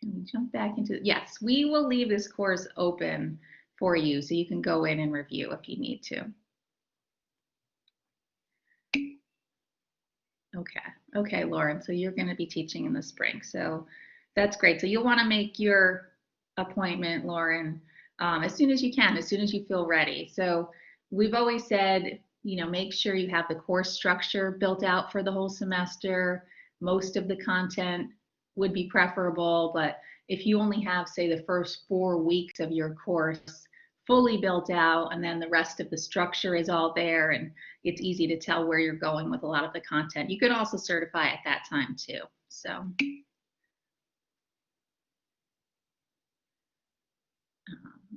Can we jump back into, yes, we will leave this course open for you so you can go in and review if you need to. Okay, Lauren, so you're going to be teaching in the spring. So that's great. So you'll want to make your appointment, Lauren, as soon as you can, as soon as you feel ready. So we've always said, you know, make sure you have the course structure built out for the whole semester. Most of the content would be preferable, but if you only have, say, the first 4 weeks of your course fully built out, and then the rest of the structure is all there, and it's easy to tell where you're going with a lot of the content. You could also certify at that time too. So,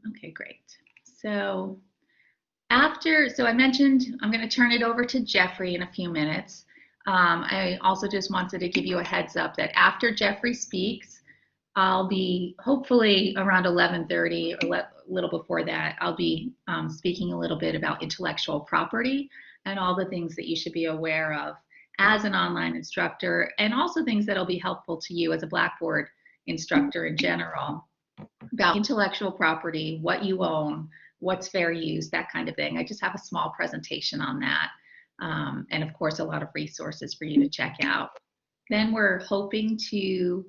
okay, great. So I mentioned I'm going to turn it over to Jeffrey in a few minutes. I also just wanted to give you a heads up that after Jeffrey speaks, I'll be hopefully around 11:30 or a little before that, I'll be speaking a little bit about intellectual property and all the things that you should be aware of as an online instructor, and also things that'll be helpful to you as a Blackboard instructor in general about intellectual property, what you own, what's fair use, that kind of thing. I just have a small presentation on that. And of course, a lot of resources for you to check out. Then we're hoping to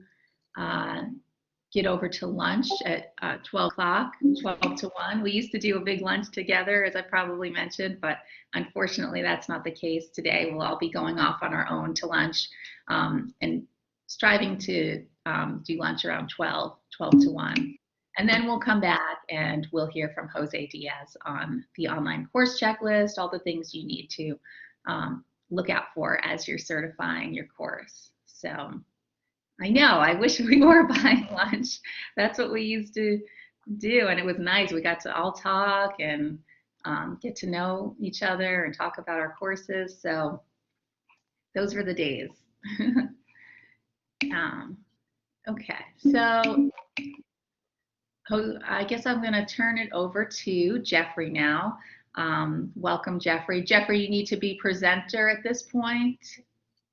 get over to lunch at 12 o'clock, 12 to 1. We used to do a big lunch together, as I probably mentioned, but unfortunately that's not the case today. We'll all be going off on our own to lunch and striving to do lunch around 12 to 1. And then we'll come back and we'll hear from Jose Diaz on the online course checklist, all the things you need to look out for as you're certifying your course. So I know, I wish we were buying lunch. That's what we used to do, and it was nice. We got to all talk and get to know each other and talk about our courses. So those were the days. Okay, so I guess I'm going to turn it over to Jeffrey now. Welcome, Jeffrey. Jeffrey, you need to be presenter at this point.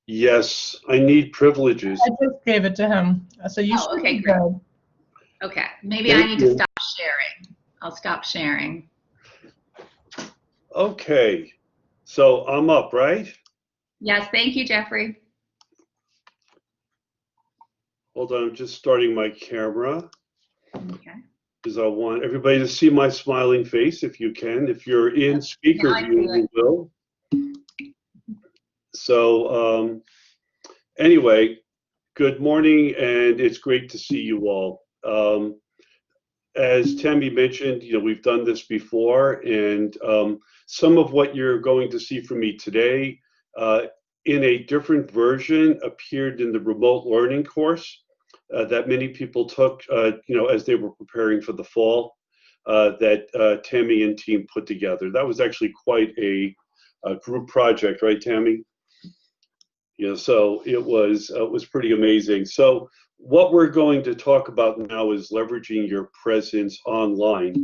Yes, I need privileges. I just gave it to him, so you should be great. good. Okay, maybe I need to stop sharing. I'll stop sharing. Okay, so I'm up, right? Yes, thank you, Jeffrey. Hold on, I'm just starting my camera. Okay. Because I want everybody to see my smiling face if you can. If you're in speaker view, you will. So anyway, good morning, and it's great to see you all. As Tammy mentioned, you know, we've done this before, and some of what you're going to see from me today in a different version appeared in the remote learning course that many people took, you know, as they were preparing for the fall that Tammy and team put together. That was actually quite a group project, right, Tammy? You know, so it was pretty amazing. So what we're going to talk about now is leveraging your presence online.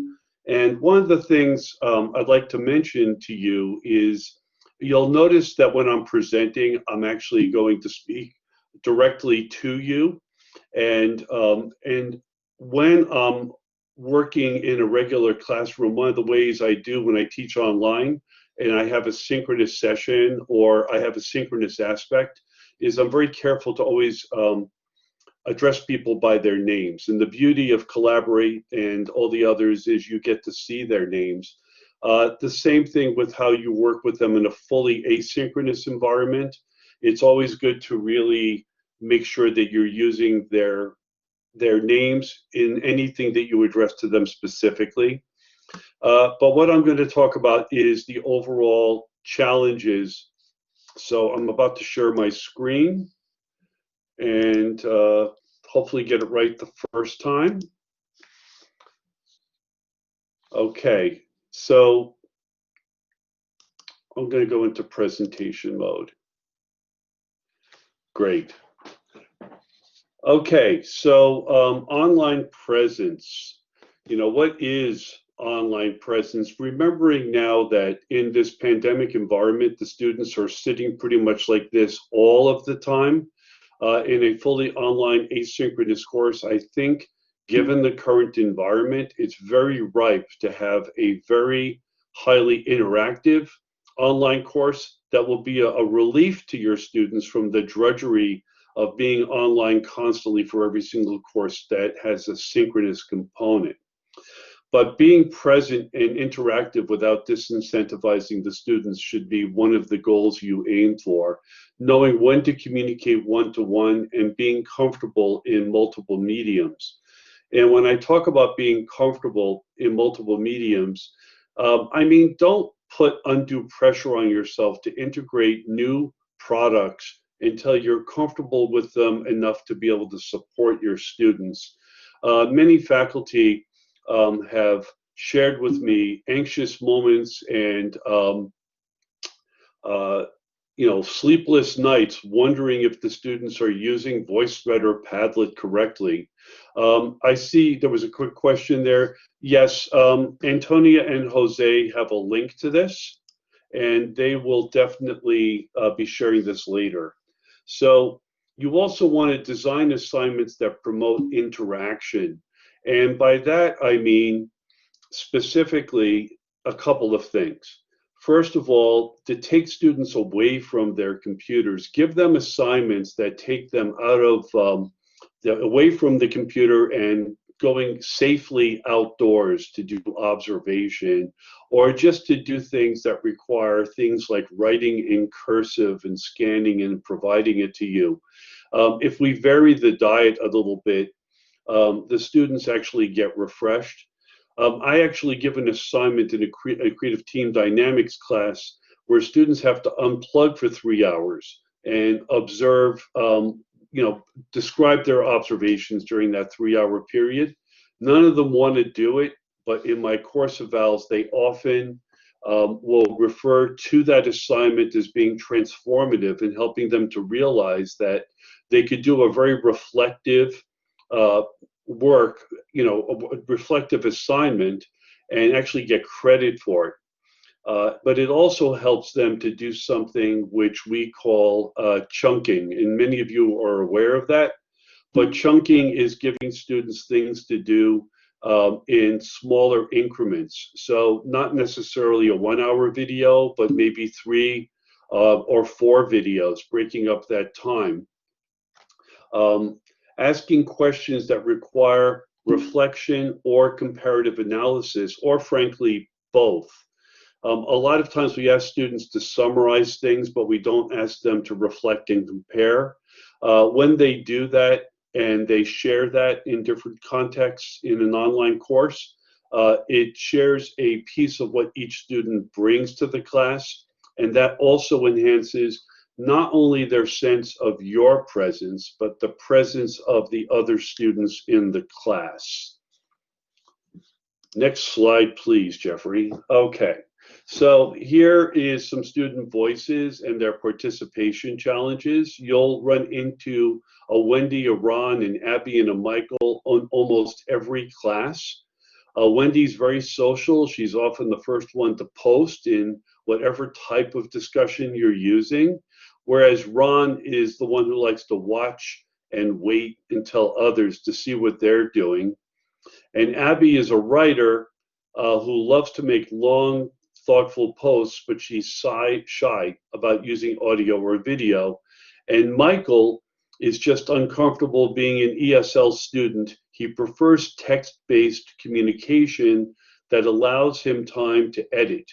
And one of the things I'd like to mention to you is you'll notice that when I'm presenting, I'm actually going to speak directly to you. And when I'm working in a regular classroom, one of the ways I do when I teach online and I have a synchronous session or I have a synchronous aspect is I'm very careful to always address people by their names. And the beauty of Collaborate and all the others is you get to see their names. The same thing with how you work with them in a fully asynchronous environment. It's always good to really make sure that you're using their names in anything that you address to them specifically. But what I'm going to talk about is the overall challenges. So I'm about to share my screen and hopefully get it right the first time. Okay, so I'm going to go into presentation mode. Great. Okay, so online presence. You know, what is online presence? Remembering now that in this pandemic environment, the students are sitting pretty much like this all of the time. in a fully online asynchronous course. I think given the current environment, it's very ripe to have a very highly interactive online course that will be a relief to your students from the drudgery of being online constantly for every single course that has a synchronous component. But being present and interactive without disincentivizing the students should be one of the goals you aim for. Knowing when to communicate one-to-one and being comfortable in multiple mediums. And when I talk about being comfortable in multiple mediums, I mean, don't put undue pressure on yourself to integrate new products until you're comfortable with them enough to be able to support your students. Many faculty have shared with me anxious moments and sleepless nights wondering if the students are using VoiceThread or Padlet correctly. I see there was a quick question there. Yes, Antonia and Jose have a link to this, and they will definitely be sharing this later. So you also want to design assignments that promote interaction. And by that, I mean specifically a couple of things. First of all, to take students away from their computers, give them assignments that take them out of, away from the computer and going safely outdoors to do observation, or just to do things that require things like writing in cursive and scanning and providing it to you. If we vary the diet a little bit, the students actually get refreshed. I actually give an assignment in a creative team dynamics class where students have to unplug for 3 hours and observe, describe their observations during that 3-hour period. None of them want to do it, but in my course evals, they often will refer to that assignment as being transformative and helping them to realize that they could do a very reflective work, a reflective assignment and actually get credit for it. But it also helps them to do something which we call chunking, and many of you are aware of that. But chunking is giving students things to do in smaller increments. So not necessarily a 1-hour video, but maybe 3 or 4 videos, breaking up that time. Asking questions that require reflection or comparative analysis, or frankly, both. A lot of times we ask students to summarize things, but we don't ask them to reflect and compare. When they do that and they share that in different contexts in an online course, it shares a piece of what each student brings to the class, and that also enhances not only their sense of your presence, but the presence of the other students in the class. Next slide, please, Jeffrey. Okay, so here is some student voices and their participation challenges. You'll run into a Wendy, a Ron, an Abby, and a Michael on almost every class. Wendy's very social. She's often the first one to post in whatever type of discussion you're using, whereas Ron is the one who likes to watch and wait and tell others to see what they're doing. And Abby is a writer who loves to make long, thoughtful posts, but she's shy about using audio or video. And Michael is just uncomfortable being an ESL student. He prefers text-based communication that allows him time to edit.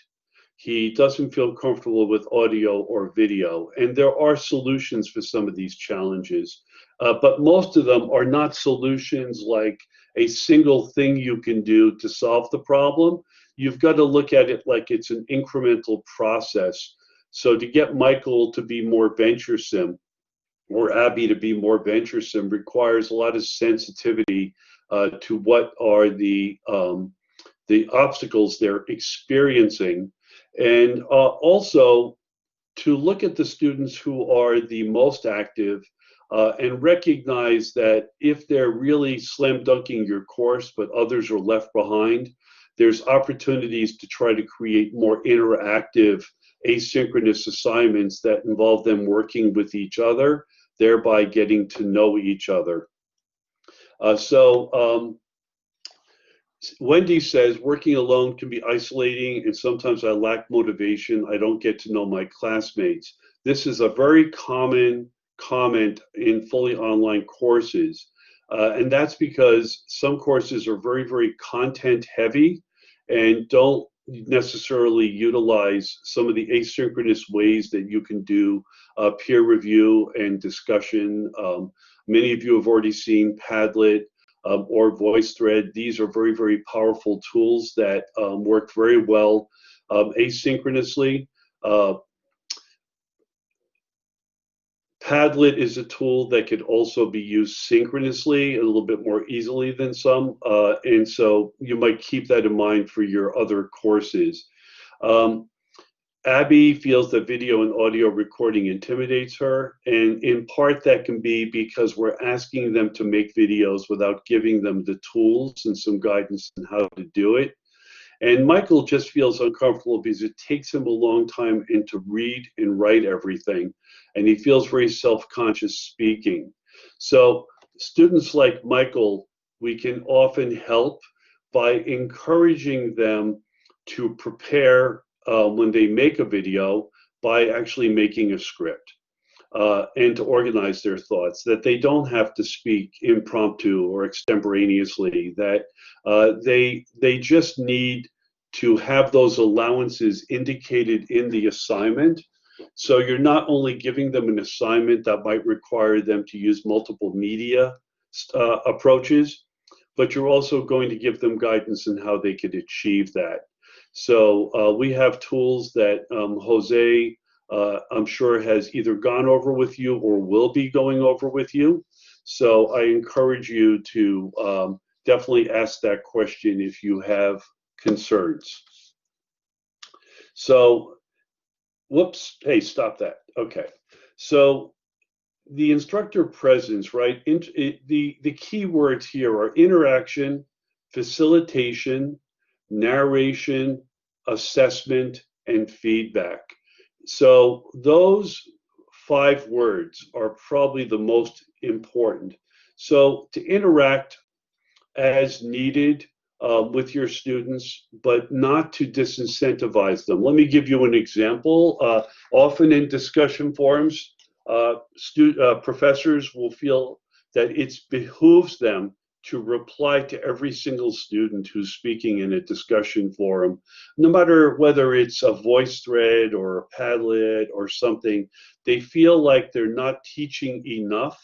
He doesn't feel comfortable with audio or video. And there are solutions for some of these challenges, but most of them are not solutions like a single thing you can do to solve the problem. You've got to look at it like it's an incremental process. So to get Michael to be more venturesome, or Abby to be more venturesome, requires a lot of sensitivity to what are the obstacles they're experiencing. And also to look at the students who are the most active and recognize that if they're really slam dunking your course, but others are left behind, there's opportunities to try to create more interactive asynchronous assignments that involve them working with each other thereby getting to know each other. Wendy says, working alone can be isolating, and sometimes I lack motivation. I don't get to know my classmates. This is a very common comment in fully online courses. And that's because some courses are very, very content heavy and don't necessarily utilize some of the asynchronous ways that you can do peer review and discussion. Many of you have already seen Padlet or VoiceThread. These are very, very powerful tools that work very well asynchronously. Padlet is a tool that could also be used synchronously a little bit more easily than some, and so you might keep that in mind for your other courses. Abby feels that video and audio recording intimidates her, and in part that can be because we're asking them to make videos without giving them the tools and some guidance on how to do it. And Michael just feels uncomfortable because it takes him a long time to read and write everything, and he feels very self-conscious speaking. So students like Michael, we can often help by encouraging them to prepare when they make a video by actually making a script and to organize their thoughts, that they don't have to speak impromptu or extemporaneously, that they just need to have those allowances indicated in the assignment. So you're not only giving them an assignment that might require them to use multiple media approaches, but you're also going to give them guidance on how they could achieve that. So we have tools that Jose, I'm sure, has either gone over with you or will be going over with you. So I encourage you to definitely ask that question if you have concerns. So, whoops, hey, stop that. Okay. So the instructor presence, right? The key words here are interaction, facilitation, narration, assessment, and feedback. So those 5 words are probably the most important. So to interact as needed with your students, but not to disincentivize them. Let me give you an example. Often in discussion forums, professors will feel that it behooves them to reply to every single student who's speaking in a discussion forum, no matter whether it's a VoiceThread or a Padlet or something. They feel like they're not teaching enough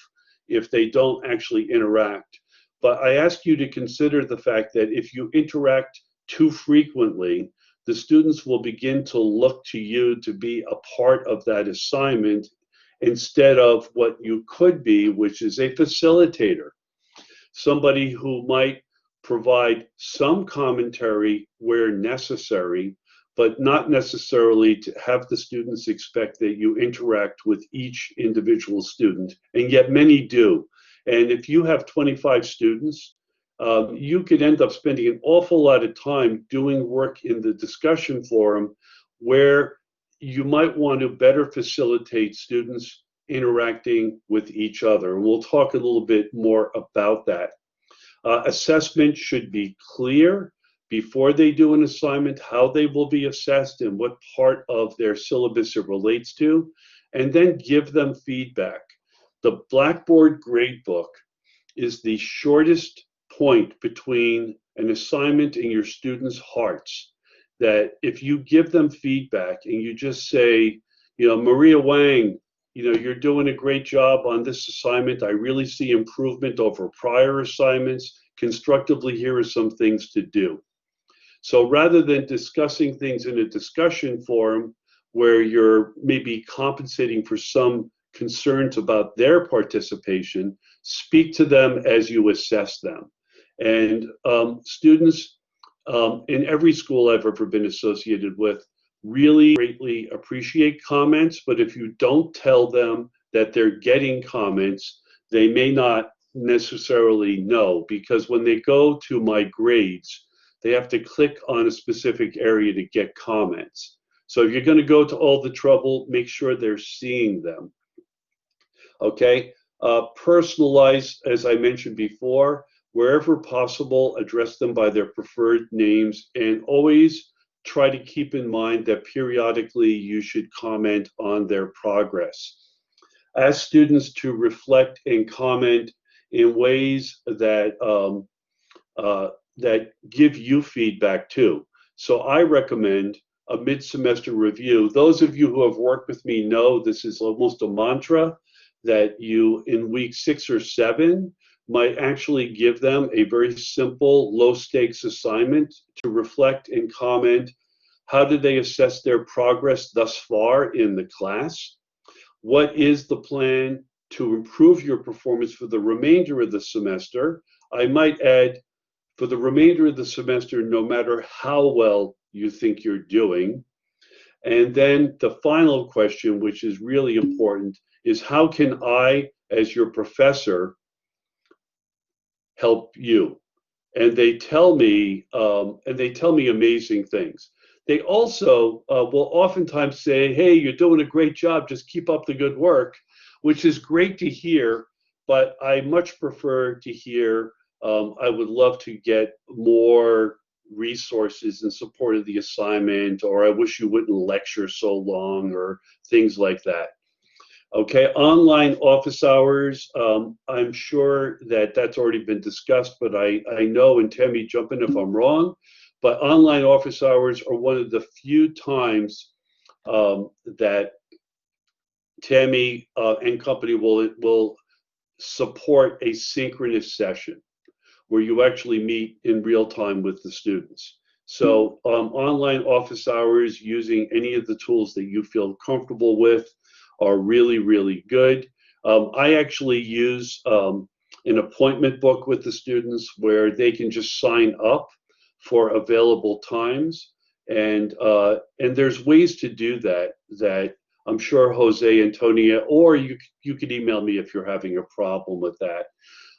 if they don't actually interact. But I ask you to consider the fact that if you interact too frequently, the students will begin to look to you to be a part of that assignment instead of what you could be, which is a facilitator. Somebody who might provide some commentary where necessary, but not necessarily to have the students expect that you interact with each individual student, and yet many do. And if you have 25 students, you could end up spending an awful lot of time doing work in the discussion forum where you might want to better facilitate students interacting with each other. And we'll talk a little bit more about that. Assessment should be clear before they do an assignment, how they will be assessed and what part of their syllabus it relates to, and then give them feedback. The Blackboard Gradebook is the shortest point between an assignment and your students' hearts, that if you give them feedback and you just say, Maria Wang, you're doing a great job on this assignment. I really see improvement over prior assignments. Constructively, here are some things to do. So rather than discussing things in a discussion forum where you're maybe compensating for some concerns about their participation, speak to them as you assess them. And students in every school I've ever been associated with really greatly appreciate comments, but if you don't tell them that they're getting comments, they may not necessarily know, because when they go to my grades, they have to click on a specific area to get comments. So if you're going to go to all the trouble, make sure they're seeing them. Okay, personalize, as I mentioned before, wherever possible, address them by their preferred names, and always try to keep in mind that periodically you should comment on their progress. Ask students to reflect and comment in ways that that give you feedback too. So I recommend a mid-semester review. Those of you who have worked with me know this is almost a mantra, that you in week 6 or 7 might actually give them a very simple, low-stakes assignment to reflect and comment. How did they assess their progress thus far in the class? What is the plan to improve your performance for the remainder of the semester? I might add, for the remainder of the semester, no matter how well you think you're doing. And then the final question, which is really important, is how can I, as your professor, help you? And they tell me, amazing things. They also will oftentimes say, hey, you're doing a great job, just keep up the good work, which is great to hear, but I much prefer to hear, I would love to get more resources in support of the assignment, or I wish you wouldn't lecture so long, or things like that. Okay, online office hours, I'm sure that that's already been discussed, but I know, and Tammy, jump in if I'm wrong, but online office hours are one of the few times that Tammy and company will support a synchronous session where you actually meet in real time with the students. So online office hours using any of the tools that you feel comfortable with are really, really good. I actually use an appointment book with the students where they can just sign up for available times. And there's ways to do that I'm sure Jose, Antonia, or you could email me if you're having a problem with that.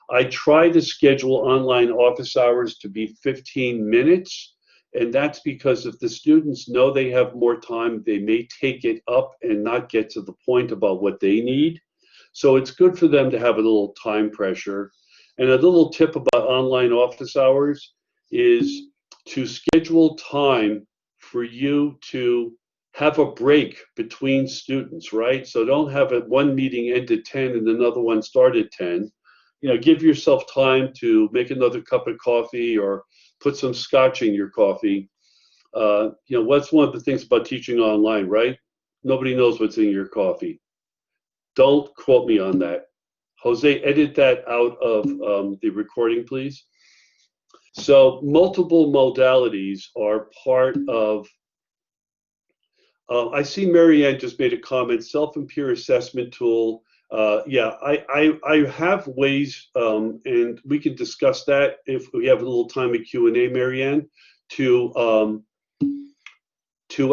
I try to schedule online office hours to be 15 minutes, and that's because if the students know they have more time, they may take it up and not get to the point about what they need. So it's good for them to have a little time pressure. And a little tip about online office hours is to schedule time for you to have a break between students, right? So don't have one meeting end at 10 and another one start at 10. You know, give yourself time to make another cup of coffee or put some scotch in your coffee. You know, what's one of the things about teaching online, right? Nobody knows what's in your coffee. Don't quote me on that. Jose, edit that out of the recording, please. So multiple modalities are part of, I see Marianne just made a comment, self and peer assessment tool. Yeah, I have ways, and we can discuss that if we have a little time at Q&A, Marianne, to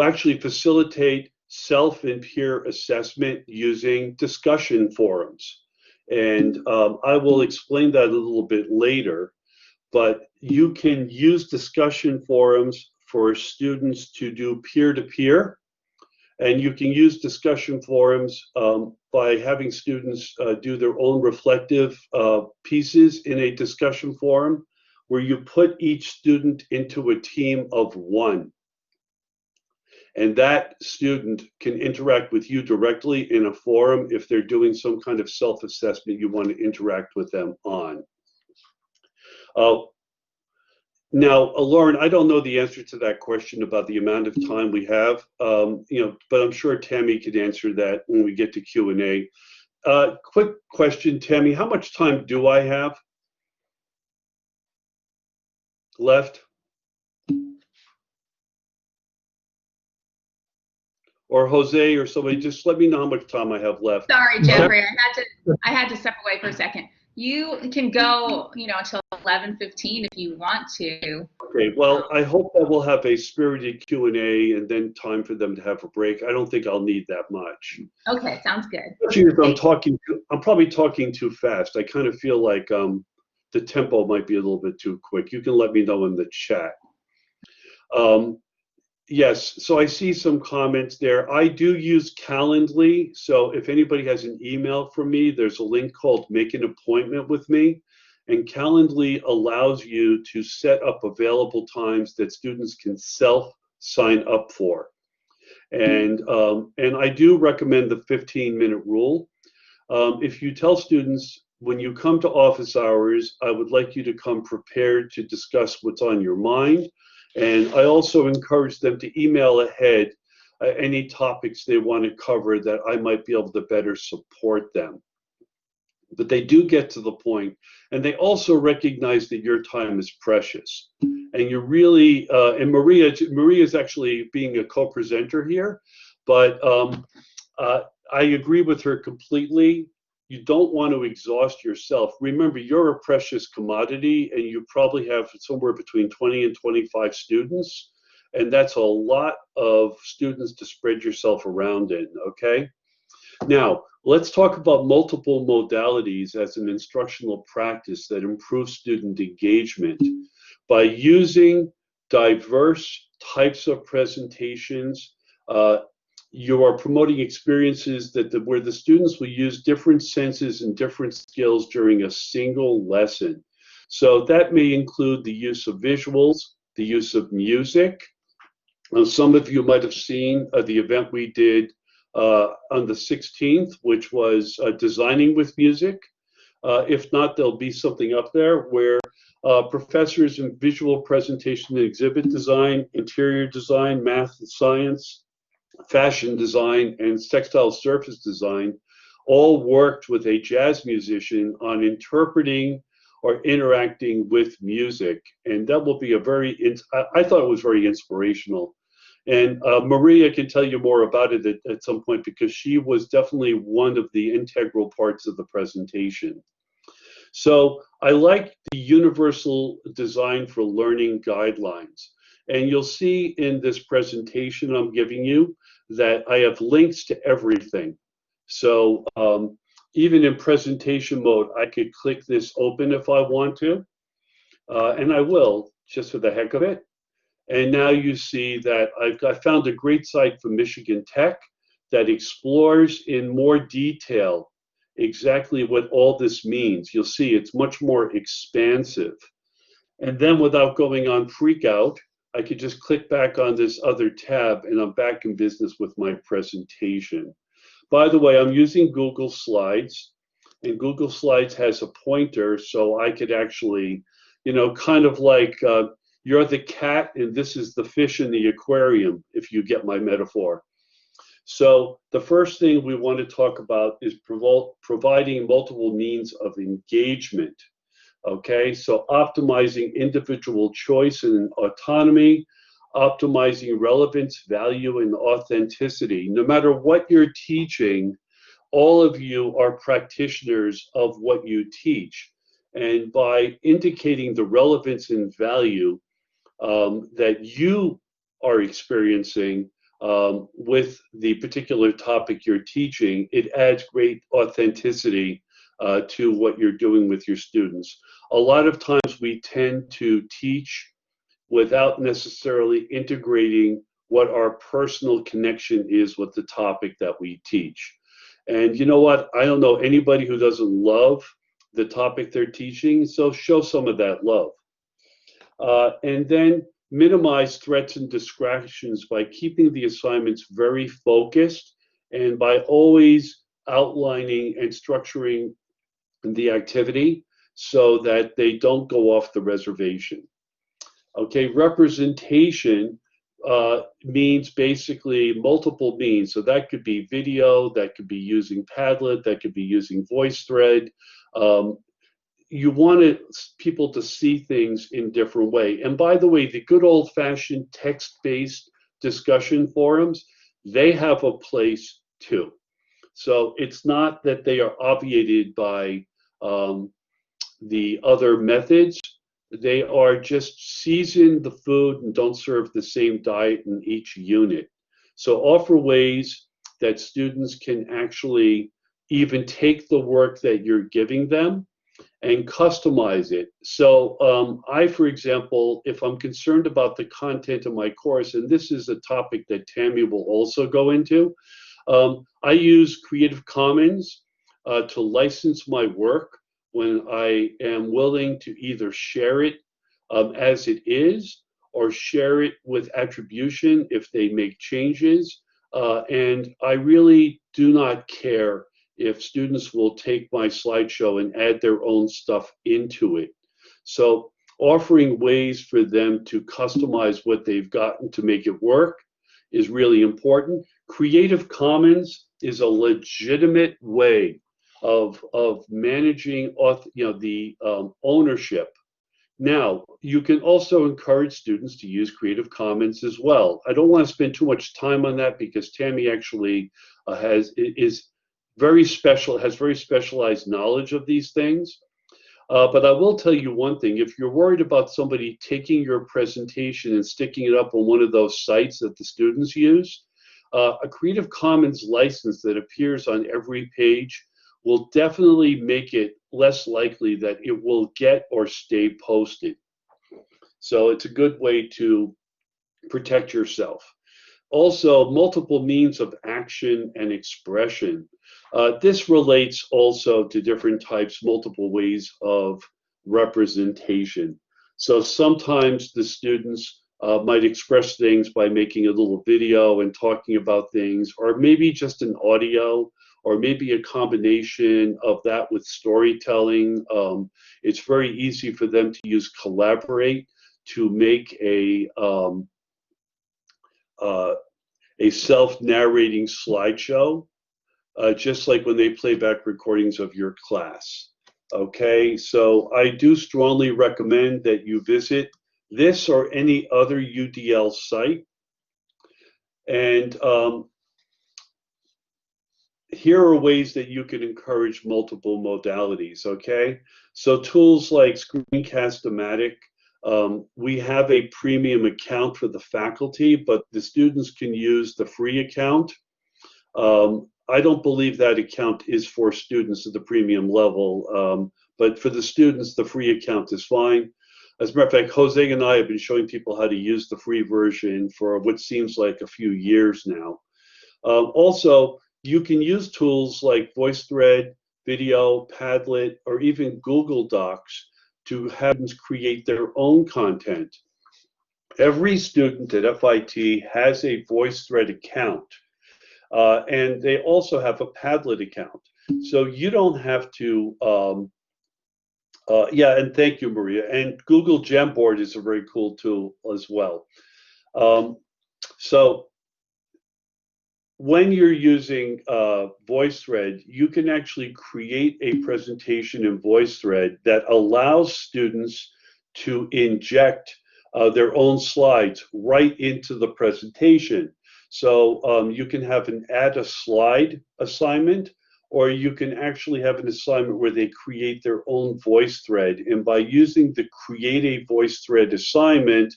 actually facilitate self and peer assessment using discussion forums. And I will explain that a little bit later, but you can use discussion forums for students to do peer-to-peer. And you can use discussion forums by having students do their own reflective pieces in a discussion forum where you put each student into a team of one. And that student can interact with you directly in a forum if they're doing some kind of self-assessment you want to interact with them on. Now, Lauren, I don't know the answer to that question about the amount of time we have, you know, but I'm sure Tammy could answer that when we get to Q&A. Quick question, Tammy, how much time do I have left? Or Jose or somebody, just let me know how much time I have left. Sorry, Jeffrey, I had to step away for a second. You can go, you know, until 11:15 if you want to. Okay, well, I hope that we'll have a spirited Q&A and then time for them to have a break. I don't think I'll need that much. Okay, sounds good. Especially if I'm probably talking too fast. I kind of feel like the tempo might be a little bit too quick. You can let me know in the chat. Yes, so I see some comments there. I do use Calendly, so if anybody has an email from me, there's a link called Make an Appointment with Me, and Calendly allows you to set up available times that students can self-sign up for. And I do recommend the 15-minute rule. If you tell students, when you come to office hours, I would like you to come prepared to discuss what's on your mind. And I also encourage them to email ahead any topics they want to cover that I might be able to better support them. But they do get to the point, and they also recognize that your time is precious. And you're really, and Maria is actually being a co-presenter here, but I agree with her completely. You don't want to exhaust yourself. Remember, you're a precious commodity, and you probably have somewhere between 20 and 25 students, and that's a lot of students to spread yourself around in, okay? Now, let's talk about multiple modalities as an instructional practice that improves student engagement. By using diverse types of presentations, you are promoting experiences where the students will use different senses and different skills during a single lesson. So that may include the use of visuals, the use of music. Some of you might have seen the event we did on the 16th, which was designing with music. If not, there'll be something up there where professors in visual presentation and exhibit design, interior design, math and science, fashion design, and textile surface design all worked with a jazz musician on interpreting or interacting with music. And that will be I thought it was very inspirational. And Maria can tell you more about it at some point, because she was definitely one of the integral parts of the presentation. So I like the universal design for learning guidelines. And you'll see in this presentation I'm giving you that I have links to everything. So even in presentation mode, I could click this open if I want to, and I will, just for the heck of it. And now you see that I found a great site from Michigan Tech that explores in more detail exactly what all this means. You'll see it's much more expansive. And then without going on freak out, I could just click back on this other tab and I'm back in business with my presentation. By the way, I'm using Google Slides, and Google Slides has a pointer, so I could actually, kind of like you're the cat and this is the fish in the aquarium, if you get my metaphor. So the first thing we want to talk about is providing multiple means of engagement. Okay, so optimizing individual choice and autonomy, optimizing relevance, value, and authenticity. No matter what you're teaching, all of you are practitioners of what you teach. And by indicating the relevance and value that you are experiencing with the particular topic you're teaching, it adds great authenticity to what you're doing with your students. A lot of times we tend to teach without necessarily integrating what our personal connection is with the topic that we teach. And you know what? I don't know anybody who doesn't love the topic they're teaching, so show some of that love. And then minimize threats and distractions by keeping the assignments very focused and by always outlining and structuring the activity so that they don't go off the reservation. Okay, representation means basically multiple means. So that could be video, that could be using Padlet, that could be using VoiceThread. You want people to see things in different way. And by the way, the good old-fashioned text-based discussion forums, they have a place too. So it's not that they are obviated by the other methods. They are just season the food and don't serve the same diet in each unit. So offer ways that students can actually even take the work that you're giving them and customize it. So I, for example, if I'm concerned about the content of my course, and this is a topic that Tammy will also go into, I use Creative Commons to license my work when I am willing to either share it as it is or share it with attribution if they make changes. And I really do not care if students will take my slideshow and add their own stuff into it. So offering ways for them to customize what they've gotten to make it work is really important. Creative Commons is a legitimate way of managing the ownership. Now, you can also encourage students to use Creative Commons as well. I don't want to spend too much time on that because Tammy actually has very specialized knowledge of these things. But I will tell you one thing: if you're worried about somebody taking your presentation and sticking it up on one of those sites that the students use, a Creative Commons license that appears on every page will definitely make it less likely that it will get or stay posted. So it's a good way to protect yourself. Also, multiple means of action and expression. This relates also to different types, multiple ways of representation. So sometimes the students might express things by making a little video and talking about things, or maybe just an audio, or maybe a combination of that with storytelling. It's very easy for them to use Collaborate to make a self-narrating slideshow, just like when they play back recordings of your class. Okay, so I do strongly recommend that you visit this or any other UDL site. And here are ways that you can encourage multiple modalities, okay? So tools like Screencast-O-Matic, we have a premium account for the faculty, but the students can use the free account. I don't believe that account is for students at the premium level, but for the students, the free account is fine. As a matter of fact, Jose and I have been showing people how to use the free version for what seems like a few years now. Also, you can use tools like VoiceThread, Video, Padlet, or even Google Docs to have them create their own content. Every student at FIT has a VoiceThread account, and they also have a Padlet account. So you don't have to, yeah, and thank you, Maria. And Google Jamboard is a very cool tool as well. So when you're using VoiceThread, you can actually create a presentation in VoiceThread that allows students to inject their own slides right into the presentation. So you can have an add a slide assignment, or you can actually have an assignment where they create their own VoiceThread. And by using the Create a VoiceThread assignment,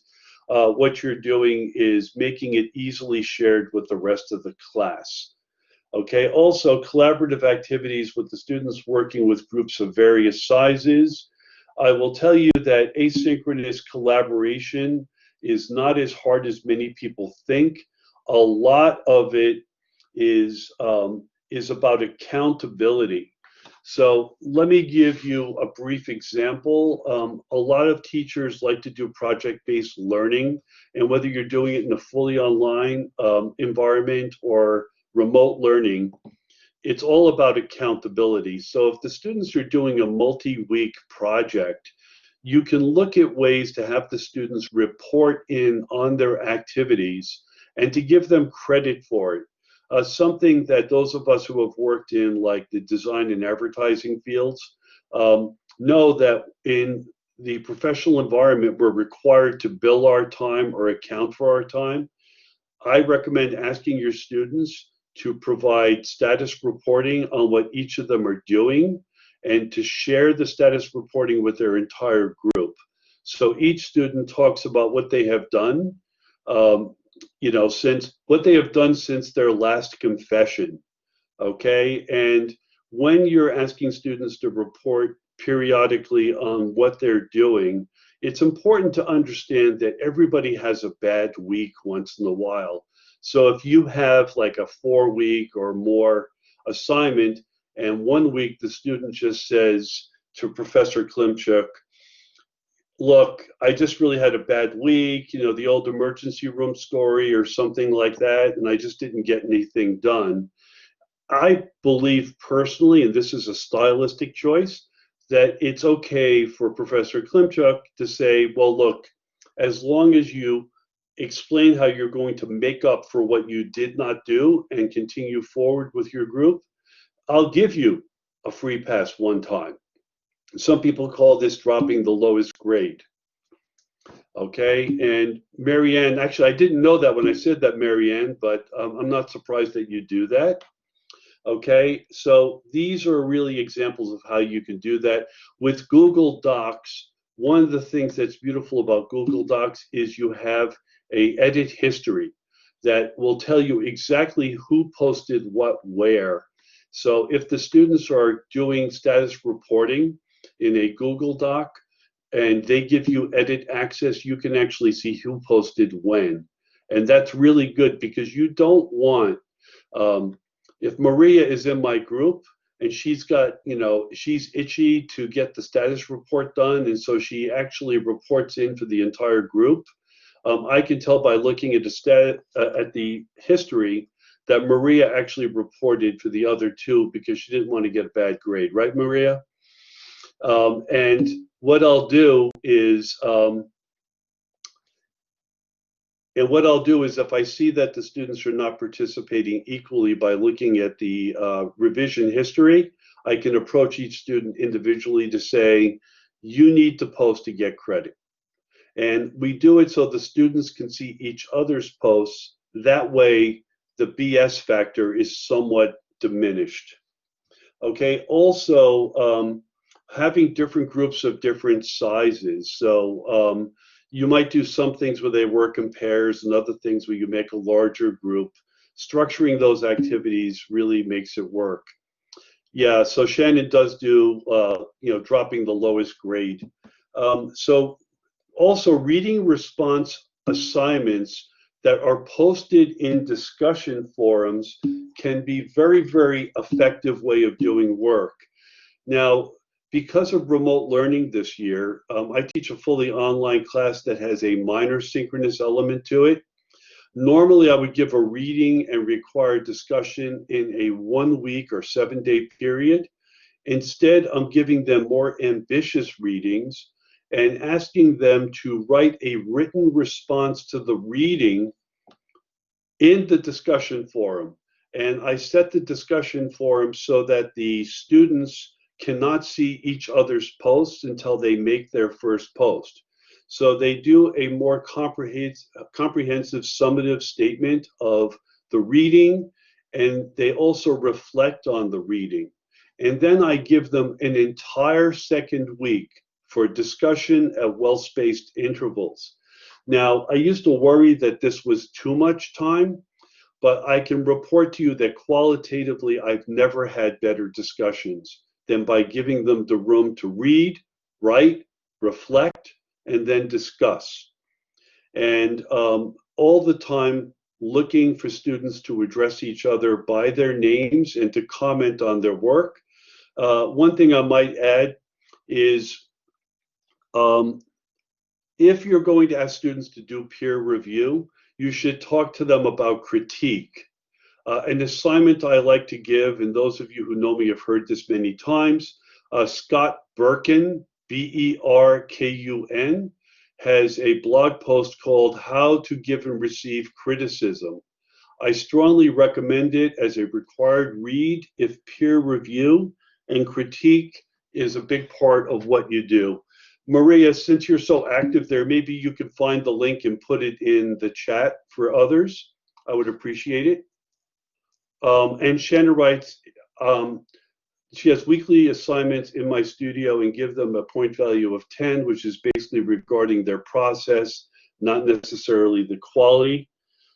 what you're doing is making it easily shared with the rest of the class. Okay, also collaborative activities with the students working with groups of various sizes. I will tell you that asynchronous collaboration is not as hard as many people think. A lot of it is about accountability. So let me give you a brief example. A lot of teachers like to do project-based learning, and whether you're doing it in a fully online environment or remote learning, it's all about accountability. So if the students are doing a multi-week project, you can look at ways to have the students report in on their activities and to give them credit for it. Something that those of us who have worked in like the design and advertising fields know that in the professional environment, we're required to bill our time or account for our time. I recommend asking your students to provide status reporting on what each of them are doing and to share the status reporting with their entire group. So each student talks about what they have done, you know, since what they have done since their last confession, okay? And when you're asking students to report periodically on what they're doing, it's important to understand that everybody has a bad week once in a while. So if you have like a 4-week or more assignment, and one week the student just says to Professor Klimchuk, look, I just really had a bad week, you know, the old emergency room story or something like that, and I just didn't get anything done. I believe personally, and this is a stylistic choice, that it's okay for Professor Klimchuk to say, well, look, as long as you explain how you're going to make up for what you did not do and continue forward with your group, I'll give you a free pass one time. Some people call this dropping the lowest grade. Okay, and Marianne, actually, I didn't know that when I said that, Marianne, but I'm not surprised that you do that. Okay, so these are really examples of how you can do that. With Google Docs, one of the things that's beautiful about Google Docs is you have a edit history that will tell you exactly who posted what where. So if the students are doing status reporting in a Google Doc and they give you edit access, you can actually see who posted when. And that's really good because you don't want, if Maria is in my group and she's got, you know, she's itchy to get the status report done, and so she actually reports in for the entire group, I can tell by looking at the history that Maria actually reported for the other two because she didn't want to get a bad grade, right, Maria? And what I'll do is, if I see that the students are not participating equally by looking at the revision history, I can approach each student individually to say, you need to post to get credit. And we do it so the students can see each other's posts. That way, the BS factor is somewhat diminished. Okay, also, having different groups of different sizes. So you might do some things where they work in pairs and other things where you make a larger group. Structuring those activities really makes it work. Yeah, so Shannon does do, you know, dropping the lowest grade. So also reading response assignments that are posted in discussion forums can be very, very effective way of doing work. Now, because of remote learning this year, I teach a fully online class that has a minor synchronous element to it. Normally, I would give a reading and required discussion in a 1-week or 7-day period. Instead, I'm giving them more ambitious readings and asking them to write a written response to the reading in the discussion forum. And I set the discussion forum so that the students cannot see each other's posts until they make their first post. So they do a more comprehensive summative statement of the reading, and they also reflect on the reading. And then I give them an entire second week for discussion at well-spaced intervals. Now, I used to worry that this was too much time, but I can report to you that qualitatively, I've never had better discussions than by giving them the room to read, write, reflect, and then discuss. And all the time looking for students to address each other by their names and to comment on their work. One thing I might add is if you're going to ask students to do peer review, you should talk to them about critique. An assignment I like to give, and those of you who know me have heard this many times, Scott Berkun, B-E-R-K-U-N, has a blog post called How to Give and Receive Criticism. I strongly recommend it as a required read if peer review and critique is a big part of what you do. Maria, since you're so active there, maybe you could find the link and put it in the chat for others. I would appreciate it. And Shannon writes, she has weekly assignments in my studio and give them a point value of 10, which is basically regarding their process, not necessarily the quality.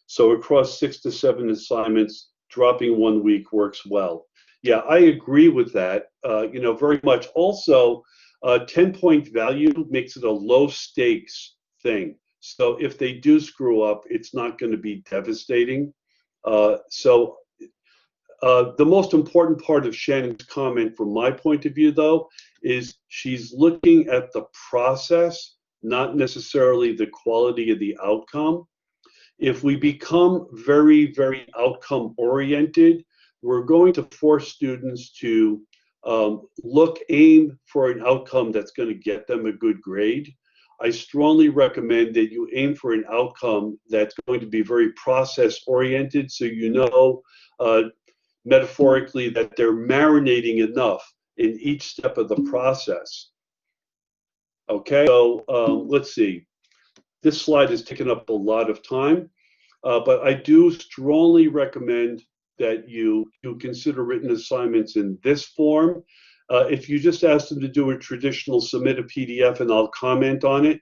So across 6 to 7 assignments, dropping 1 week works well. Yeah, I agree with that, very much. Also, 10-point value makes it a low stakes thing. So if they do screw up, it's not going to be devastating. The most important part of Shannon's comment from my point of view, though, is she's looking at the process, not necessarily the quality of the outcome. If we become very, very outcome oriented, we're going to force students to aim for an outcome that's going to get them a good grade. I strongly recommend that you aim for an outcome that's going to be very process oriented, so metaphorically that they're marinating enough in each step of the process. Okay, so let's see. This slide has taken up a lot of time, but I do strongly recommend that you consider written assignments in this form. If you just ask them to do a traditional submit a PDF and I'll comment on it,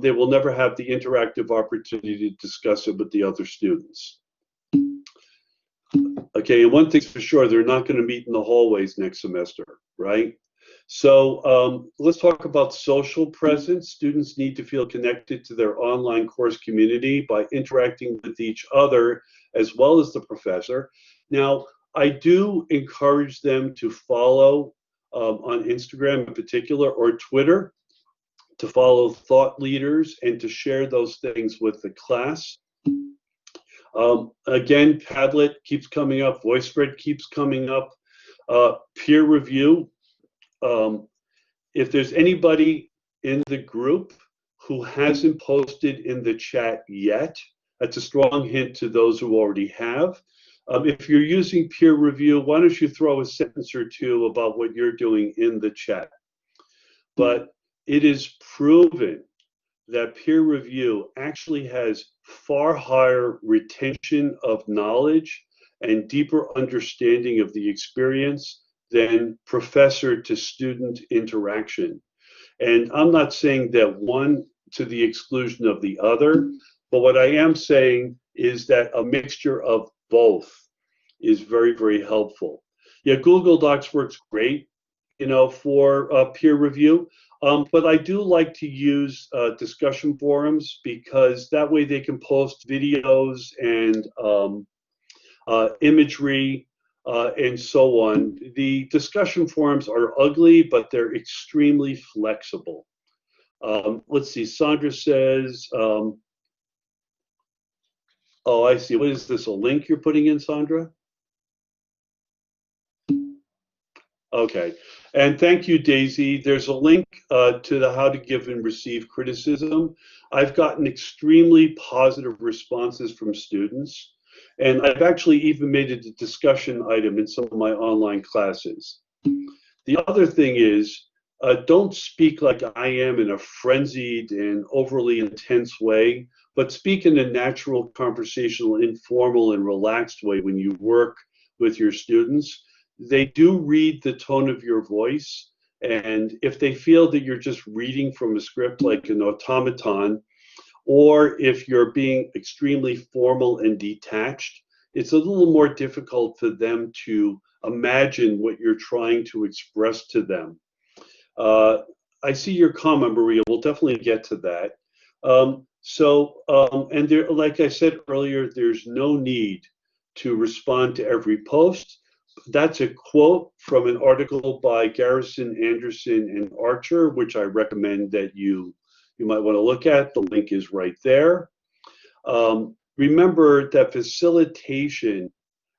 they will never have the interactive opportunity to discuss it with the other students. Okay, and one thing's for sure, they're not going to meet in the hallways next semester, right? So let's talk about social presence. Students need to feel connected to their online course community by interacting with each other as well as the professor. Now, I do encourage them to follow on Instagram in particular or Twitter, to follow thought leaders and to share those things with the class. Again, Padlet keeps coming up, VoiceSpread keeps coming up, peer review. If there's anybody in the group who hasn't posted in the chat yet, that's a strong hint to those who already have. If you're using peer review, why don't you throw a sentence or two about what you're doing in the chat? But it is proven that peer review actually has far higher retention of knowledge and deeper understanding of the experience than professor to student interaction. And I'm not saying that one to the exclusion of the other, but what I am saying is that a mixture of both is very, very helpful. Yeah, Google Docs works great, for peer review. But I do like to use discussion forums because that way they can post videos and imagery and so on. The discussion forums are ugly, but they're extremely flexible. Let's see, Sandra says, oh, I see. What is this, a link you're putting in, Sandra? Okay, and thank you, Daisy. There's a link to the how to give and receive criticism. I've gotten extremely positive responses from students, and I've actually even made it a discussion item in some of my online classes. The other thing is, don't speak like I am in a frenzied and overly intense way, but speak in a natural, conversational, informal, and relaxed way when you work with your students. They do read the tone of your voice, and if they feel that you're just reading from a script like an automaton, or if you're being extremely formal and detached, it's a little more difficult for them to imagine what you're trying to express to them. I see your comment, Maria. We'll definitely get to that. And there, like I said earlier, there's no need to respond to every post. That's a quote from an article by Garrison, Anderson, and Archer, which I recommend that you might want to look at. The link is right there. Remember that facilitation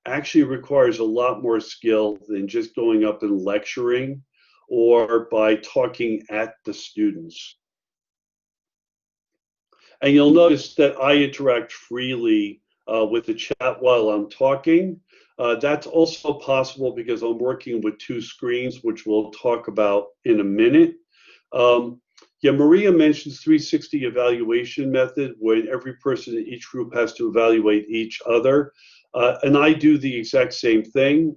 actually requires a lot more skill than just going up and lecturing or by talking at the students. And you'll notice that I interact freely with the chat while I'm talking. That's also possible because I'm working with two screens, which we'll talk about in a minute. Yeah, Maria mentions 360 evaluation method when every person in each group has to evaluate each other. And I do the exact same thing.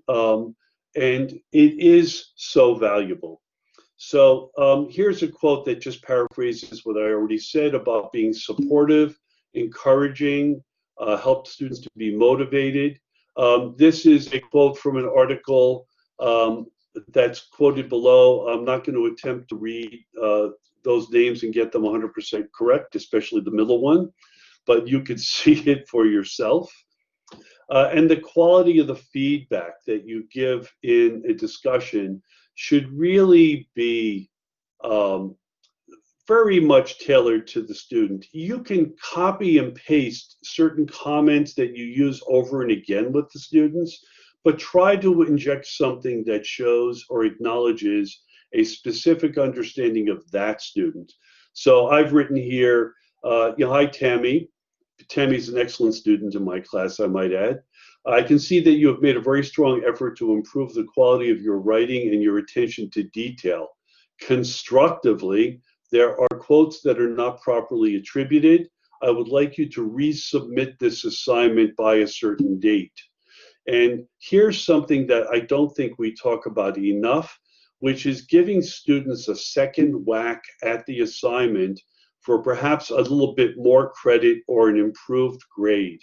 And it is so valuable. So here's a quote that just paraphrases what I already said about being supportive, encouraging, help students to be motivated. This is a quote from an article that's quoted below. I'm not going to attempt to read those names and get them 100% correct, especially the middle one, but you could see it for yourself. And the quality of the feedback that you give in a discussion should really be very much tailored to the student. You can copy and paste certain comments that you use over and again with the students, but try to inject something that shows or acknowledges a specific understanding of that student. So I've written here, hi, Tammy. Tammy's an excellent student in my class, I might add. I can see that you have made a very strong effort to improve the quality of your writing and your attention to detail. Constructively, there are quotes that are not properly attributed. I would like you to resubmit this assignment by a certain date. And here's something that I don't think we talk about enough, which is giving students a second whack at the assignment for perhaps a little bit more credit or an improved grade.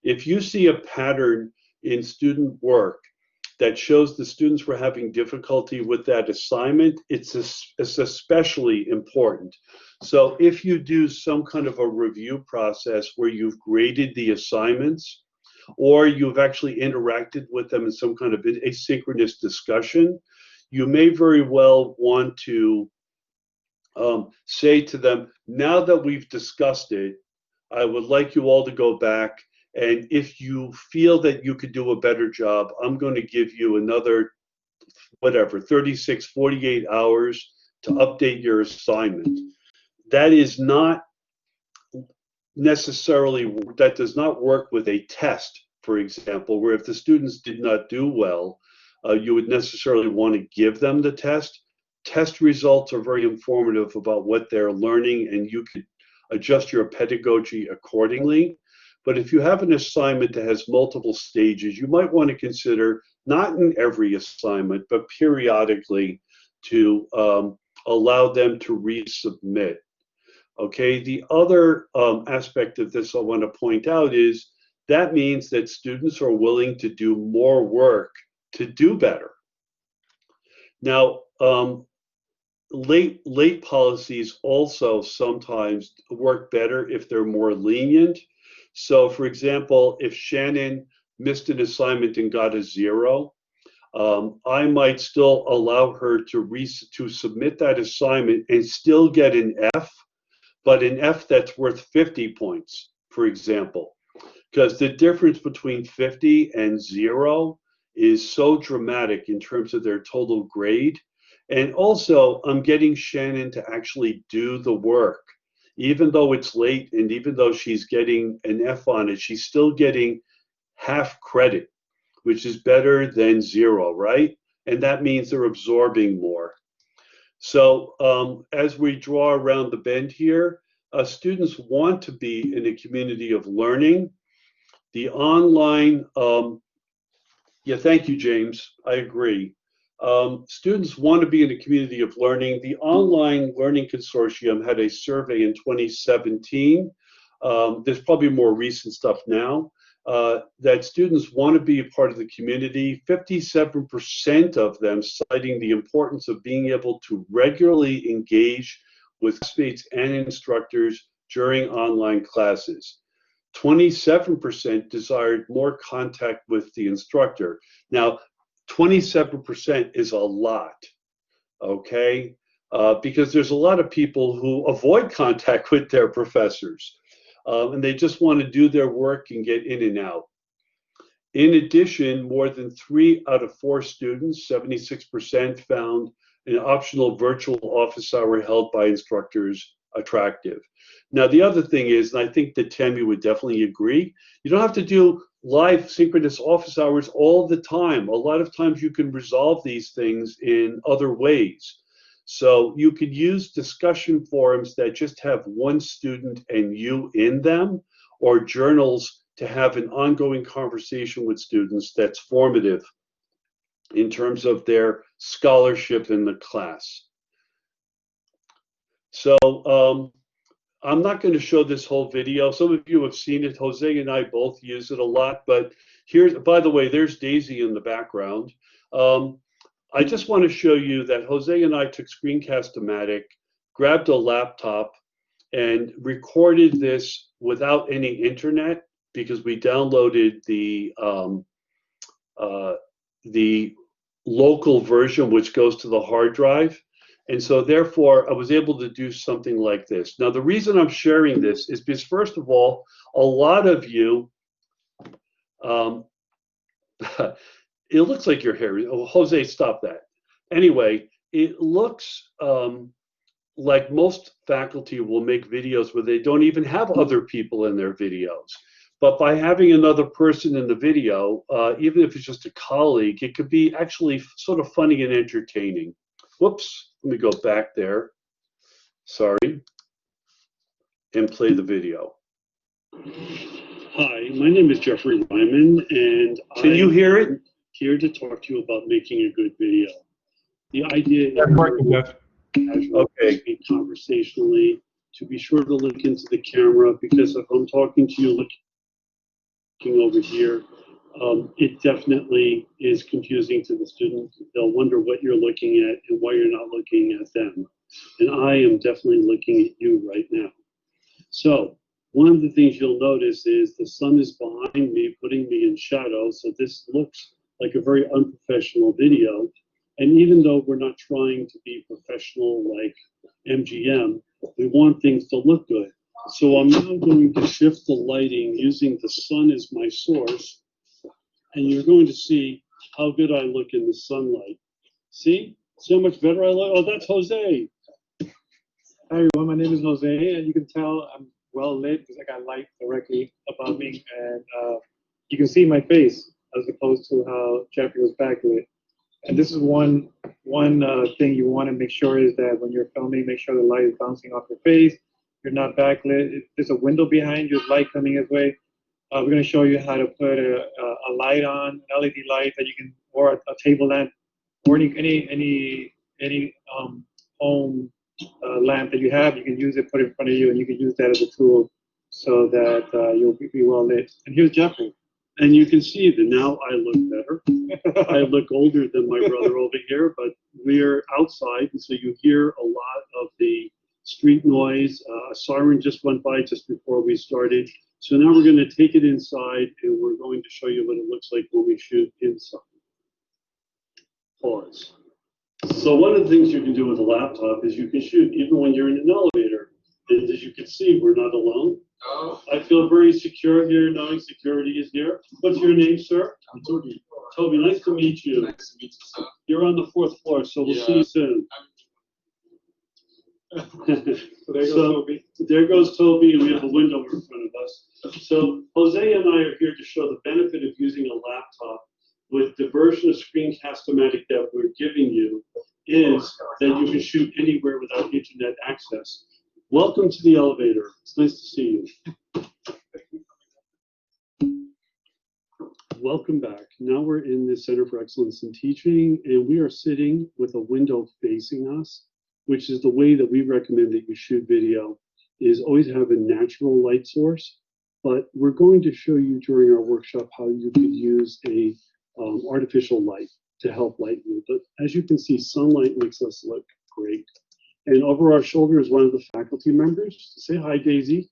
If you see a pattern in student work that shows the students were having difficulty with that assignment, it's especially important. So if you do some kind of a review process where you've graded the assignments, or you've actually interacted with them in some kind of asynchronous discussion, you may very well want to say to them, now that we've discussed it, I would like you all to go back, and if you feel that you could do a better job, I'm going to give you another, 36, 48 hours to update your assignment. That is not necessarily, that does not work with a test, for example, where if the students did not do well, you would necessarily want to give them the test. Test results are very informative about what they're learning, and you could adjust your pedagogy accordingly. But if you have an assignment that has multiple stages, you might want to consider, not in every assignment, but periodically, to allow them to resubmit. Okay, the other aspect of this I want to point out is that means that students are willing to do more work to do better. Now, late policies also sometimes work better if they're more lenient. So for example, if Shannon missed an assignment and got a 0, I might still allow her to submit that assignment and still get an F, but an F that's worth 50 points, for example. Because the difference between 50 and 0 is so dramatic in terms of their total grade. And also, I'm getting Shannon to actually do the work. Even though it's late and even though she's getting an F on it, she's still getting half credit, which is better than 0, right? And that means they're absorbing more. So as we draw around the bend here, students want to be in a community of learning. The online, thank you, James. I agree. Students want to be in a community of learning. The Online Learning Consortium had a survey in 2017. There's probably more recent stuff now, that students want to be a part of the community. 57% of them citing the importance of being able to regularly engage with classmates and instructors during online classes. 27% desired more contact with the instructor. Now, 27% is a lot, okay? Because there's a lot of people who avoid contact with their professors, and they just want to do their work and get in and out. In addition, more than 3 out of 4 students, 76%, found an optional virtual office hour held by instructors attractive. Now, the other thing is, and I think that Tammy would definitely agree, you don't have to do live synchronous office hours all the time. A lot of times you can resolve these things in other ways. So you could use discussion forums that just have one student and you in them, or journals to have an ongoing conversation with students that's formative in terms of their scholarship in the class. So I'm not going to show this whole video. Some of you have seen it. Jose and I both use it a lot, but Here's, by the way, there's Daisy in the background. I just want to show you that Jose and I took Screencast-O-Matic, grabbed a laptop, and recorded this without any internet because we downloaded the local version, which goes to the hard drive. And so therefore, I was able to do something like this. Now, the reason I'm sharing this is because, first of all, a lot of you, it looks like your hair. Oh, Jose, stop that. Anyway, it looks like most faculty will make videos where they don't even have other people in their videos. But by having another person in the video, even if it's just a colleague, it could be actually sort of funny and entertaining. Whoops, let me go back there. Sorry. And play the video. Hi, my name is Jeffrey Riman, and can you hear it? Here to talk to you about making a good video. The idea is okay, conversationally, to be sure to look into the camera, because if I'm talking to you looking over here, it definitely is confusing to the student. They'll wonder what you're looking at and why you're not looking at them. And I am definitely looking at you right now. So one of the things you'll notice is the sun is behind me, putting me in shadow. So this looks like a very unprofessional video. And even though we're not trying to be professional like MGM, we want things to look good. So I'm now going to shift the lighting using the sun as my source. And you're going to see how good I look in the sunlight. See? See how much better I look? Oh, that's Jose. Hi everyone, my name is Jose, and you can tell I'm well lit because I got light directly above me, and you can see my face as opposed to how Jeffrey was backlit. And this is one thing you want to make sure is that when you're filming, make sure the light is bouncing off your face. You're not backlit. There's a window behind you, light coming his way. We're going to show you how to put a light on, an LED light that you can, or a table lamp, or any home lamp that you have. You can use it, put it in front of you, and you can use that as a tool so that you'll be well lit. And here's Jeffrey. And you can see that now I look better. I look older than my brother over here, but we're outside, and so you hear a lot of the street noise. A siren just went by just before we started. So now we're going to take it inside, and we're going to show you what it looks like when we shoot inside. Pause. So one of the things you can do with a laptop is you can shoot even when you're in an elevator. And as you can see, we're not alone. Oh. I feel very secure here, knowing security is here. What's your name, sir? I'm Toby. Toby, nice to meet you. Nice to meet you, sir. You're on the 4th floor, so we'll see you soon. So there goes Toby. There goes Toby, and we have a window in front of us. So Jose and I are here to show the benefit of using a laptop with the version of Screencast-O-Matic that we're giving you is that you can shoot anywhere without internet access. Welcome to the elevator. It's nice to see you. Welcome back. Now we're in the Center for Excellence in Teaching, and we are sitting with a window facing us, which is the way that we recommend that you shoot video, is always have a natural light source. But we're going to show you during our workshop how you could use a artificial light to help lighten you. But as you can see, sunlight makes us look great. And over our shoulder is one of the faculty members. Say hi, Daisy.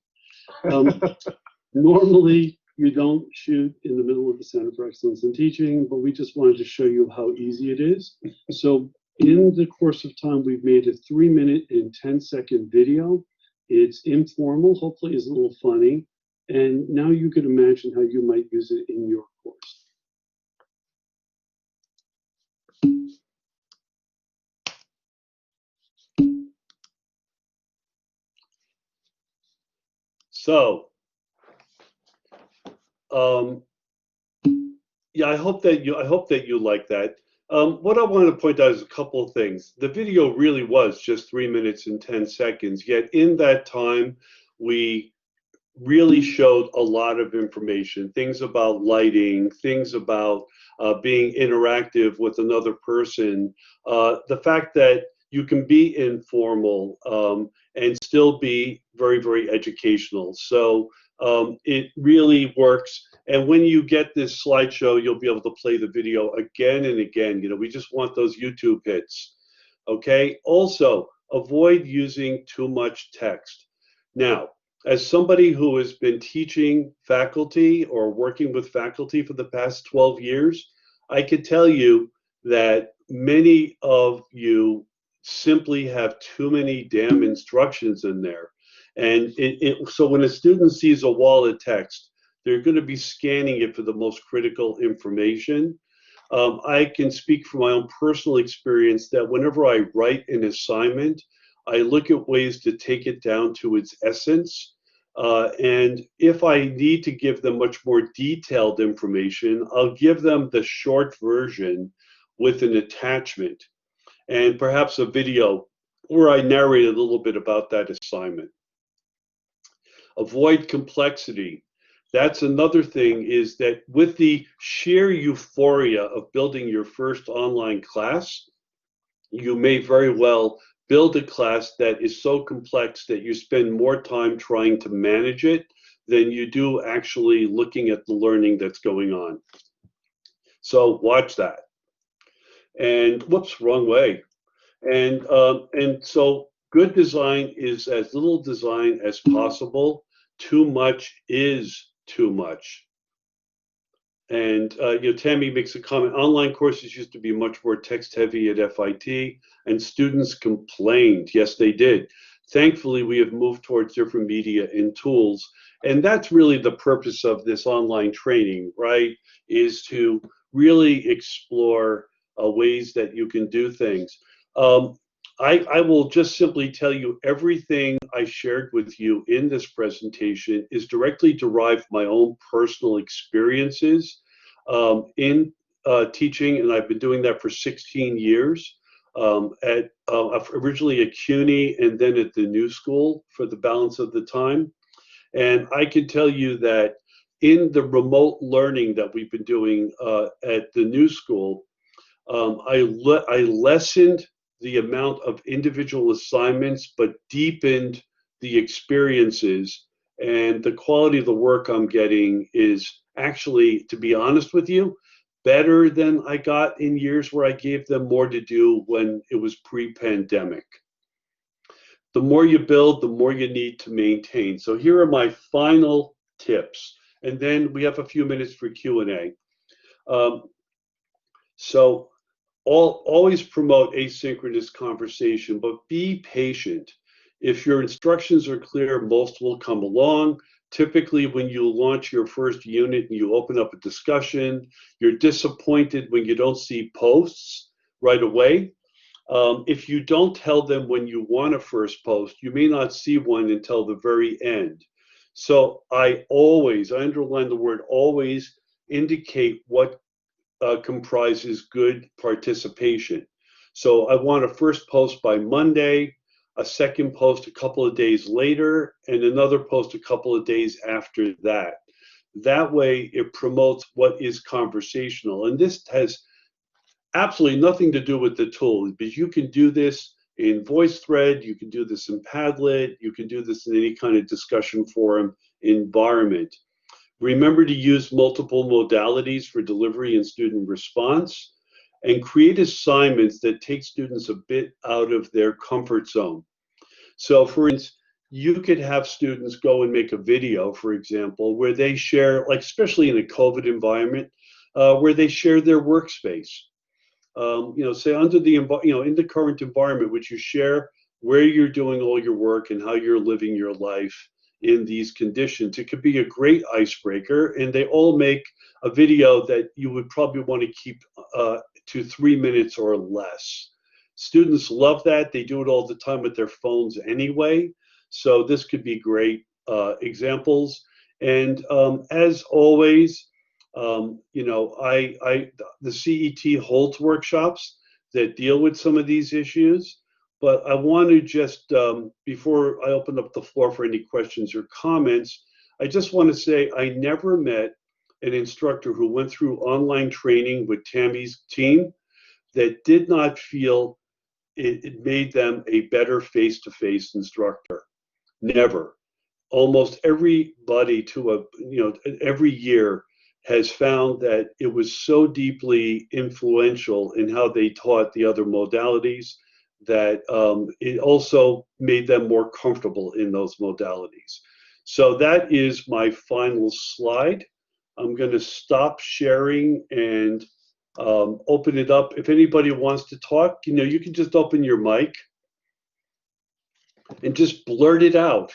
Normally, you don't shoot in the middle of the Center for Excellence in Teaching, but we just wanted to show you how easy it is. So in the course of time, we've made a 3-minute and 10-second video. It's informal, hopefully it's a little funny. And now you can imagine how you might use it in your course. So, yeah, I hope that you like that. What I want to point out is a couple of things. The video really was just 3 minutes and 10 seconds, yet in that time, we really showed a lot of information, things about lighting, things about being interactive with another person, the fact that you can be informal and still be very, very educational. So it really works. And when you get this slideshow, you'll be able to play the video again and again. We just want those YouTube hits. Okay. Also, avoid using too much text. Now, as somebody who has been teaching faculty or working with faculty for the past 12 years, I could tell you that many of you simply have too many damn instructions in there. And so when a student sees a wall of text, they're going to be scanning it for the most critical information. I can speak from my own personal experience that whenever I write an assignment, I look at ways to take it down to its essence. And if I need to give them much more detailed information, I'll give them the short version with an attachment and perhaps a video where I narrate a little bit about that assignment. Avoid complexity. That's another thing, is that with the sheer euphoria of building your first online class, you may very well build a class that is so complex that you spend more time trying to manage it than you do actually looking at the learning that's going on. So watch that. And whoops, wrong way. And so good design is as little design as possible. Too much is too much. And Tammy makes a comment, online courses used to be much more text heavy at FIT, and students complained. Yes, they did. Thankfully, we have moved towards different media and tools. And that's really the purpose of this online training, right? Is to really explore ways that you can do things. I will just simply tell you, everything I shared with you in this presentation is directly derived from my own personal experiences in teaching, and I've been doing that for 16 years, originally at CUNY and then at the New School for the balance of the time. And I can tell you that in the remote learning that we've been doing at the New School, I lessened the amount of individual assignments, but deepened the experiences, and the quality of the work I'm getting is actually, to be honest with you, better than I got in years where I gave them more to do when it was pre-pandemic. The more you build, the more you need to maintain. So here are my final tips, and then we have a few minutes for Q&A. So always promote asynchronous conversation, but be patient. If your instructions are clear, most will come along. Typically, when you launch your first unit and you open up a discussion, you're disappointed when you don't see posts right away. If you don't tell them when you want a first post, you may not see one until the very end. So I underline the word always, indicate what comprises good participation. So I want a first post by Monday, a second post a couple of days later, and another post a couple of days after that. That way it promotes what is conversational. And this has absolutely nothing to do with the tool, because you can do this in VoiceThread, you can do this in Padlet, you can do this in any kind of discussion forum environment. Remember to use multiple modalities for delivery and student response, and create assignments that take students a bit out of their comfort zone. So for instance, you could have students go and make a video, for example, where they share, like especially in a COVID environment, where they share their workspace. Say under the, in the current environment, would you share where you're doing all your work and how you're living your life in these conditions? It could be a great icebreaker, and they all make a video that you would probably want to keep to 3 minutes or less. Students love that. They do it all the time with their phones anyway. So this could be great examples. And as always, the CET holds workshops that deal with some of these issues. But I want to just, before I open up the floor for any questions or comments, I just want to say I never met an instructor who went through online training with Tammy's team that did not feel it made them a better face-to-face instructor. Never. Almost everybody every year has found that it was so deeply influential in how they taught the other modalities that it also made them more comfortable in those modalities. So that is my final slide. I'm going to stop sharing and open it up. If anybody wants to talk, you can just open your mic and just blurt it out.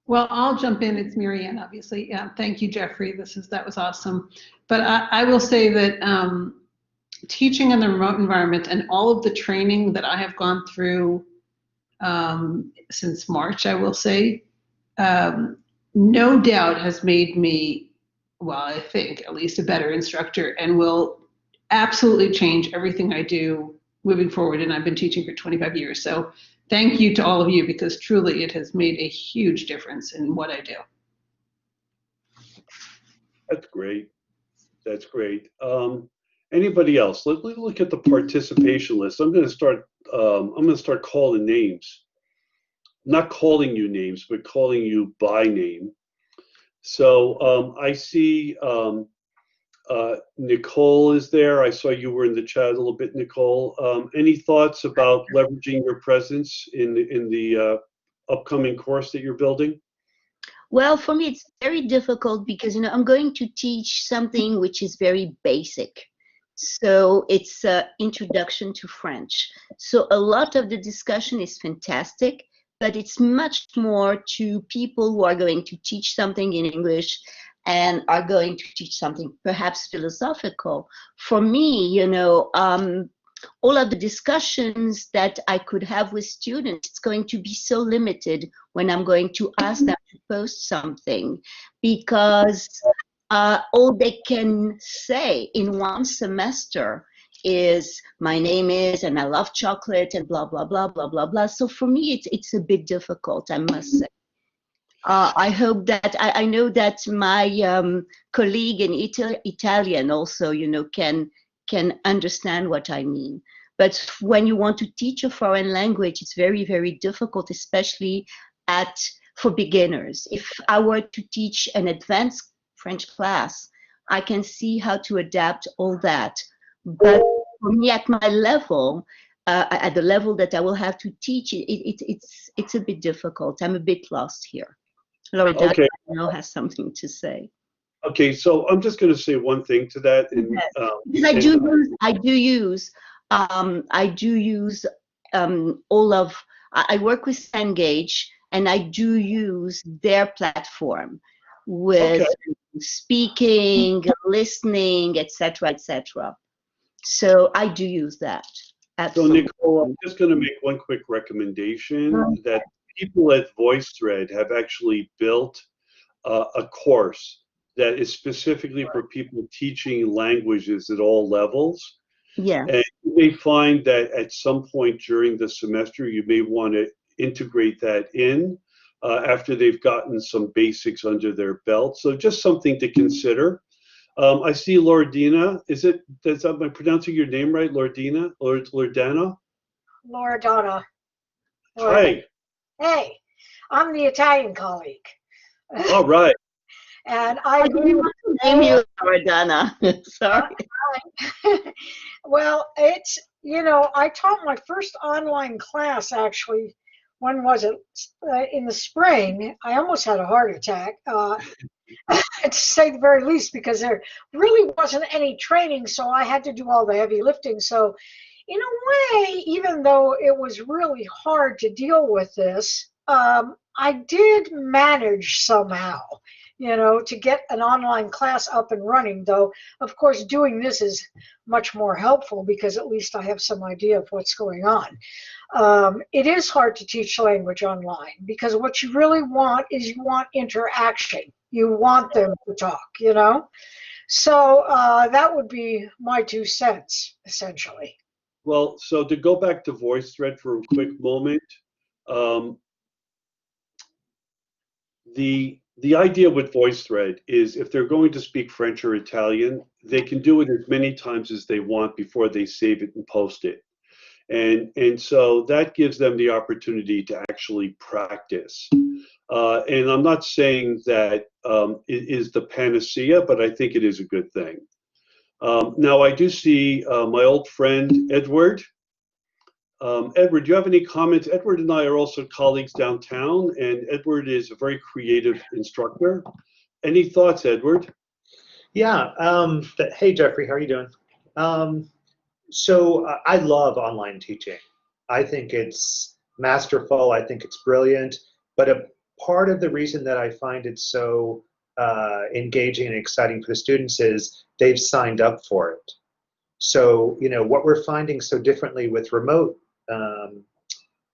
Well, I'll jump in. It's Mary Ann, obviously. Thank you, Jeffrey. That was awesome. But I will say that teaching in the remote environment and all of the training that I have gone through since March, I will say, no doubt has made me, well, I think at least a better instructor, and will absolutely change everything I do moving forward. And I've been teaching for 25 years. So thank you to all of you, because truly it has made a huge difference in what I do. That's great. That's great. Anybody else? Let's look at the participation list. I'm going to start calling names. Not calling you names, but calling you by name. So I see Nicole is there. I saw you were in the chat a little bit, Nicole. Any thoughts about leveraging your presence in the upcoming course that you're building? Well, for me, it's very difficult because, I'm going to teach something which is very basic. So it's introduction to French. So a lot of the discussion is fantastic, but it's much more to people who are going to teach something in English and are going to teach something perhaps philosophical. For me, all of the discussions that I could have with students, it's going to be so limited when I'm going to ask them to post something, because all they can say in one semester is my name is, and I love chocolate, and blah, blah, blah, blah, blah, blah. So for me, it's a bit difficult, I must say. I hope that, I know that my colleague in Italian also, can understand what I mean. But when you want to teach a foreign language, it's very, very difficult, especially for beginners. If I were to teach an advanced French class, I can see how to adapt all that. But for me, at my level, at the level that I will have to teach, it's a bit difficult. I'm a bit lost here. Loredana, Okay. I know, has something to say. Okay, so I'm just going to say one thing to that. And, because I do use all of, I work with Cengage, and I do use their platform with speaking, listening, etc., etc. So I do use that. Absolutely. So Nicole, I'm just going to make one quick recommendation that people at VoiceThread have actually built a course that is specifically for people teaching languages at all levels. Yeah. And you may find that at some point during the semester, you may want to integrate that in after they've gotten some basics under their belt. So just something to consider. I see Loredana. Am I pronouncing your name right? Loredana? Loredana? Loredana. Hi. Hey, I'm the Italian colleague. All right. And I agree with name you Loredana. Sorry. Well, it's, I taught my first online class, actually. When was it? In the spring. I almost had a heart attack, to say the very least, because there really wasn't any training, so I had to do all the heavy lifting. So in a way, even though it was really hard to deal with this, I did manage somehow, to get an online class up and running, though, of course, doing this is much more helpful because at least I have some idea of what's going on. It is hard to teach language online because what you really want is you want interaction. You want them to talk, So that would be my 2 cents, essentially. Well, so to go back to VoiceThread for a quick moment, the idea with VoiceThread is if they're going to speak French or Italian, they can do it as many times as they want before they save it and post it. And so that gives them the opportunity to actually practice. And I'm not saying that it is the panacea, but I think it is a good thing. Now, I do see my old friend, Edward. Edward, do you have any comments? Edward and I are also colleagues downtown, and Edward is a very creative instructor. Any thoughts, Edward? Yeah. Hey, Jeffrey, how are you doing? So I love online teaching. I think it's masterful. I think it's brilliant. But a part of the reason that I find it so engaging and exciting for the students is they've signed up for it. So, you know, what we're finding so differently with remote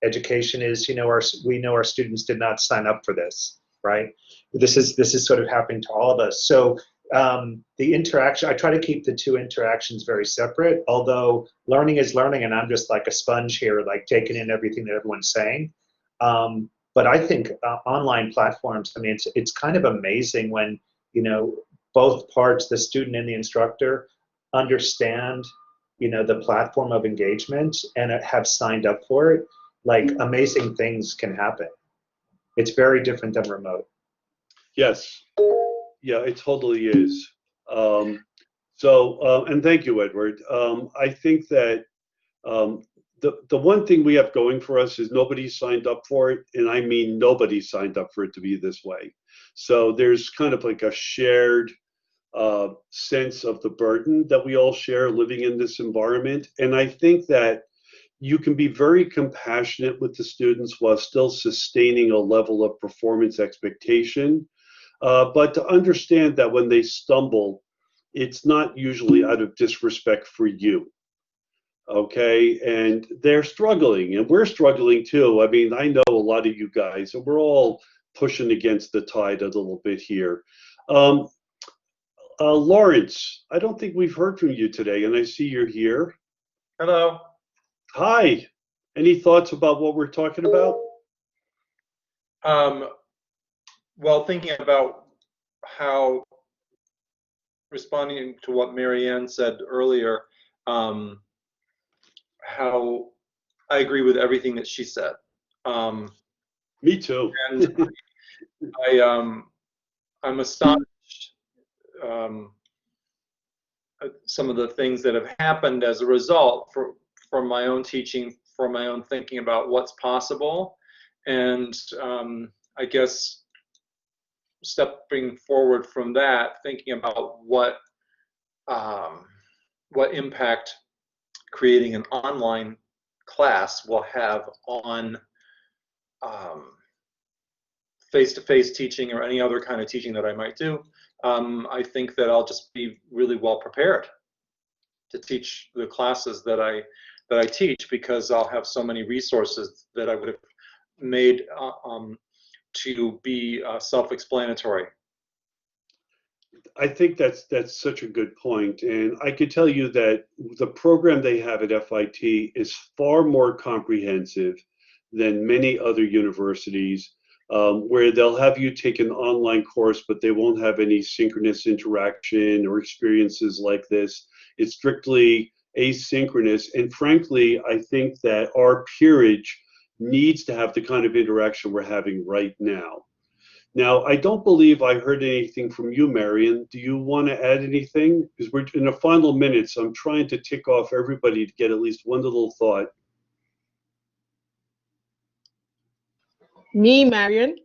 education is, you know, we know our students did not sign up for this, right? This is sort of happening to all of us. So the interaction, I try to keep the two interactions very separate, although learning is learning, and I'm just like a sponge here, like taking in everything that everyone's saying. But I think online platforms, I mean, it's kind of amazing when, you know, both parts, the student and the instructor, understand, you know, the platform of engagement and have signed up for it. Like, amazing things can happen. It's very different than remote. Yes. Yeah, it totally is. And thank you, Edward. I think that the one thing we have going for us is nobody signed up for it, and I mean nobody signed up for it to be this way. So there's kind of like a shared sense of the burden that we all share living in this environment. And I think that you can be very compassionate with the students while still sustaining a level of performance expectation. But to understand that when they stumble, it's not usually out of disrespect for you. Okay, and they're struggling, and we're struggling too. I mean, I know a lot of you guys, and we're all pushing against the tide a little bit here. Lawrence, I don't think we've heard from you today, and I see you're here. Hello. Hi. Any thoughts about what we're talking about? Well, thinking about how, responding to what Marianne said earlier, how I agree with everything that she said. Me too. And I'm astonished at some of the things that have happened as a result from my own teaching, from my own thinking about what's possible. And I guess stepping forward from that, thinking about what impact creating an online class will have on face-to-face teaching or any other kind of teaching that I might do. I think that I'll just be really well prepared to teach the classes that I teach, because I'll have so many resources that I would have made to be self-explanatory. I think that's such a good point, and I could tell you that the program they have at FIT is far more comprehensive than many other universities, where they'll have you take an online course, but they won't have any synchronous interaction or experiences like this. It's strictly asynchronous, and frankly, I think that our peerage needs to have the kind of interaction we're having right now. Now, I don't believe I heard anything from you, Marion. Do you want to add anything? Because we're in the final minutes. I'm trying to tick off everybody to get at least one little thought. Me, Marion?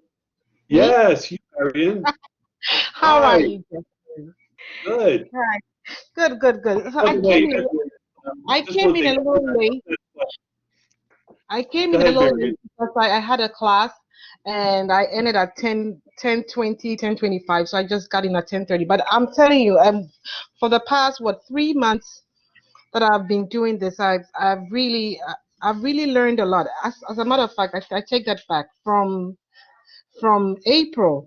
Yes, you, Marion. How Hi. are you, Jeffrey? Good. Right. Good, good, good. So By the way, I just came one in a thing. little late. I came Go in a ahead, little Marion. late because I had a class and I ended at 10:20, 10:25. So I just got in at 10:30. But I'm telling you, for the past, 3 months that I've been doing this, I've really learned a lot. As a matter of fact, I take that back. From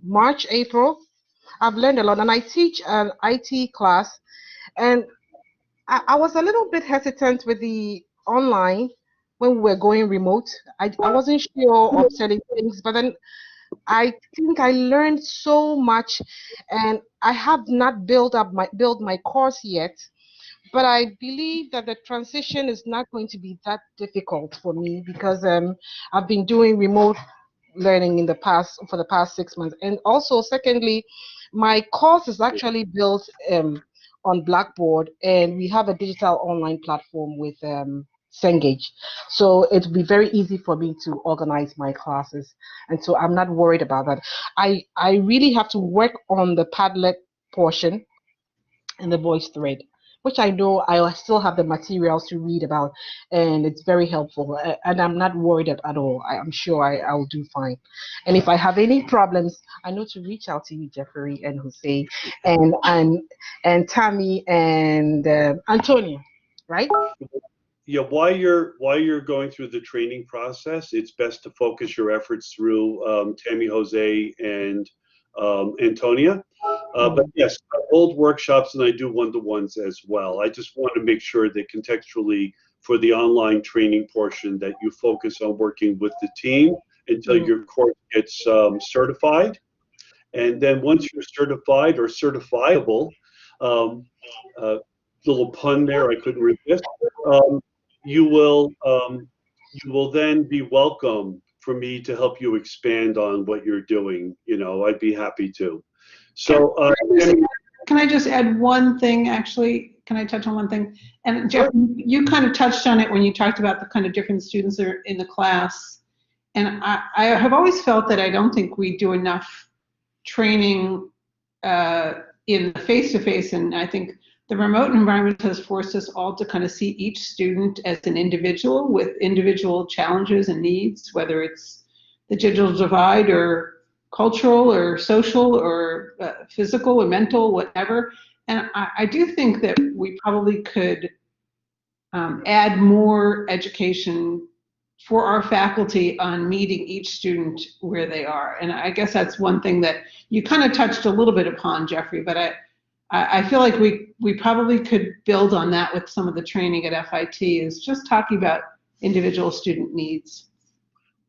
March, April, I've learned a lot. And I teach an IT class, and I was a little bit hesitant with the online when we were going remote. I wasn't sure of certain things, but then I think I learned so much, and I have not built my course yet. but I believe that the transition is not going to be that difficult for me because I've been doing remote learning for the past 6 months. And also, secondly, my course is actually built on Blackboard, and we have a digital online platform with Cengage. So it'll be very easy for me to organize my classes. And so I'm not worried about that. I really have to work on the Padlet portion and the voice thread, which I know I still have the materials to read about, and it's very helpful. And I'm not worried at all. I'm sure I will do fine. And if I have any problems, I know to reach out to you, Jeffrey and Jose, and Tammy and Antonia, right? Yeah, while you're going through the training process, it's best to focus your efforts through Tammy, Jose, and Antonia. But yes, I hold workshops and I do one-to-ones as well. I just want to make sure that contextually for the online training portion that you focus on working with the team until your course gets certified. And then once you're certified or certifiable, um, little pun there, I couldn't resist. Um, you will you will then be welcome for me to help you expand on what you're doing. I'd be happy to. So, Can I just add one thing, actually? Can I touch on one thing? And Jeff, you kind of touched on it when you talked about the kind of different students that are in the class. And I have always felt that I don't think we do enough training in the face-to-face, and I think the remote environment has forced us all to kind of see each student as an individual with individual challenges and needs, whether it's the digital divide or cultural or social or physical or mental, whatever. And I do think that we probably could add more education for our faculty on meeting each student where they are. And I guess that's one thing that you kind of touched a little bit upon, Jeffrey, but I feel like we probably could build on that with some of the training at FIT, is just talking about individual student needs.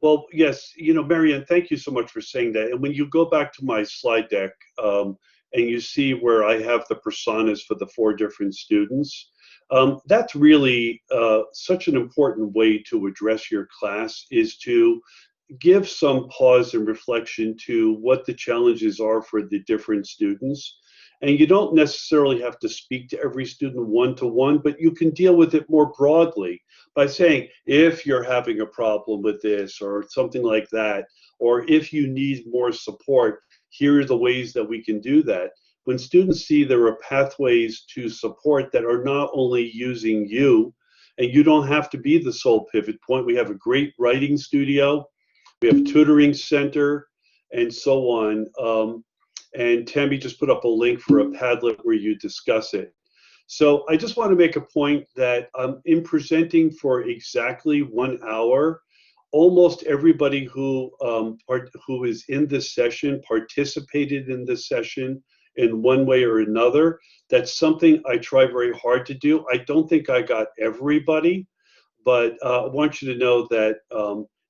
well, yes, Marianne, thank you so much for saying that. And when you go back to my slide deck and you see where I have the personas for the 4 different students, that's really such an important way to address your class, is to give some pause and reflection to what the challenges are for the different students. And you don't necessarily have to speak to every student one-to-one, but you can deal with it more broadly by saying, if you're having a problem with this or something like that, or if you need more support, here are the ways that we can do that. When students see there are pathways to support that are not only using you, and you don't have to be the sole pivot point. We have a great writing studio, we have a tutoring center, and so on. And Tammy just put up a link for a Padlet where you discuss it. So I just want to make a point that in presenting for exactly 1 hour, almost everybody who is in this session participated in this session in one way or another. That's something I try very hard to do. I don't think I got everybody, but I want you to know that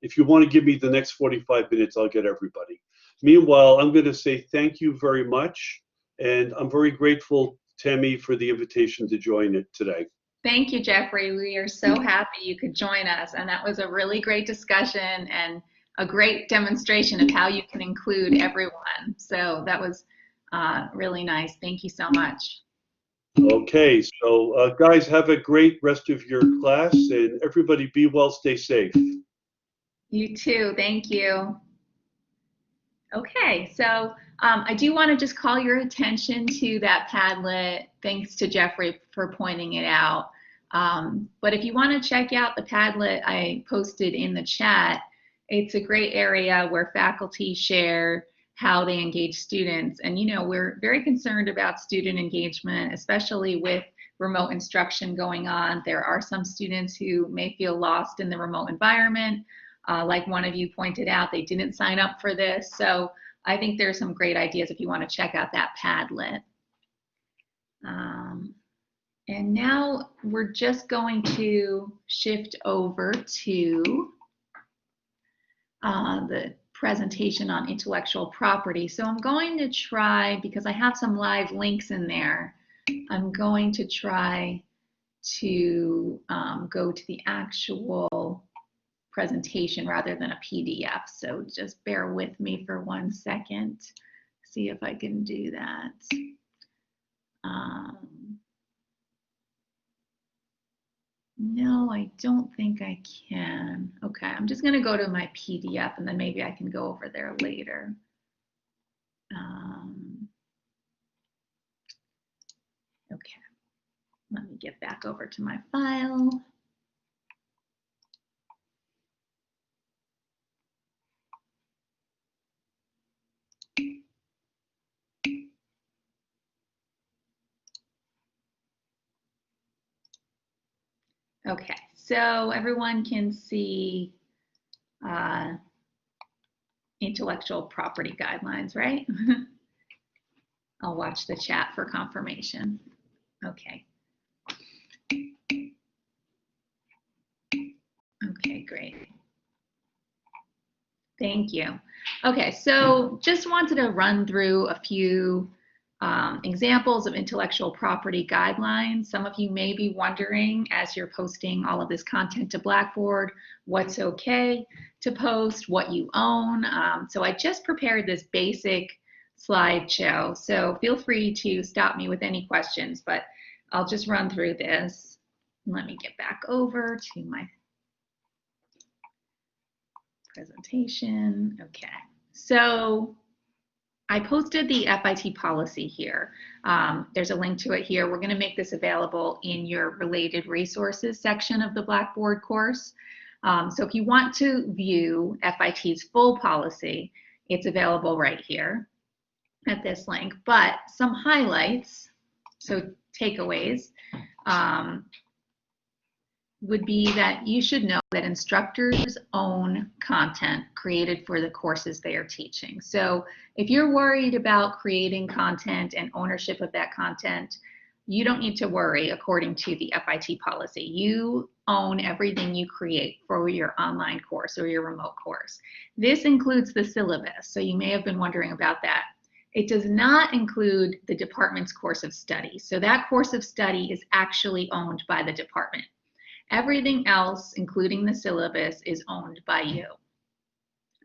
if you want to give me the next 45 minutes, I'll get everybody. Meanwhile, I'm going to say thank you very much, and I'm very grateful, Tammy, for the invitation to join it today. Thank you, Jeffrey. We are so happy you could join us, and that was a really great discussion and a great demonstration of how you can include everyone. So that was really nice. Thank you so much. Okay, so guys, have a great rest of your class, and everybody be well, stay safe. You too. Thank you. Okay, so I do want to just call your attention to that Padlet. Thanks to Jeffrey for pointing it out. But if you want to check out the Padlet I posted in the chat, it's a great area where faculty share how they engage students. And we're very concerned about student engagement, especially with remote instruction going on. There are some students who may feel lost in the remote environment. Like one of you pointed out, they didn't sign up for this. So I think there's some great ideas if you want to check out that Padlet. And now we're just going to shift over to the presentation on intellectual property. So I'm going to try, because I have some live links in there, I'm going to try to go to the actual presentation rather than a PDF. So just bear with me for 1 second. See if I can do that. No, I don't think I can. Okay, I'm just going to go to my PDF and then maybe I can go over there later. Okay, let me get back over to my file. Okay, so everyone can see intellectual property guidelines, right? I'll watch the chat for confirmation. Okay. Okay, great. Thank you. Okay, so just wanted to run through a few examples of intellectual property guidelines. Some of you may be wondering as you're posting all of this content to Blackboard, what's okay to post, what you own. So I just prepared this basic slideshow. So feel free to stop me with any questions, but I'll just run through this. Let me get back over to my presentation. Okay, so I posted the FIT policy here. There's a link to it here. We're going to make this available in your related resources section of the Blackboard course. So if you want to view FIT's full policy, it's available right here at this link. But some highlights, so takeaways, would be that you should know that instructors own content created for the courses they are teaching. So if you're worried about creating content and ownership of that content, you don't need to worry according to the FIT policy. You own everything you create for your online course or your remote course. This includes the syllabus, so you may have been wondering about that. It does not include the department's course of study. So that course of study is actually owned by the department. Everything else, including the syllabus, is owned by you.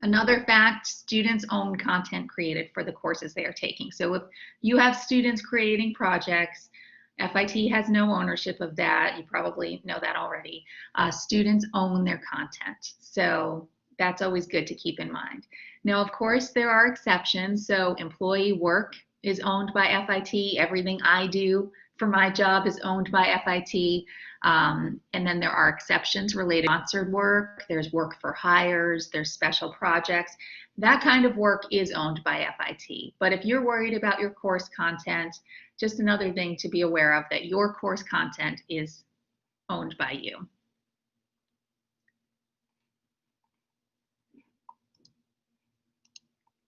Another fact, students own content created for the courses they are taking. So if you have students creating projects, FIT has no ownership of that. You probably know that already. Students own their content. So that's always good to keep in mind. Now, of course, there are exceptions. So employee work is owned by FIT. Everything I do for my job is owned by FIT. And then there are exceptions related to sponsored work. There's work for hires. There's special projects. That kind of work is owned by FIT. But if you're worried about your course content, just another thing to be aware of, that your course content is owned by you.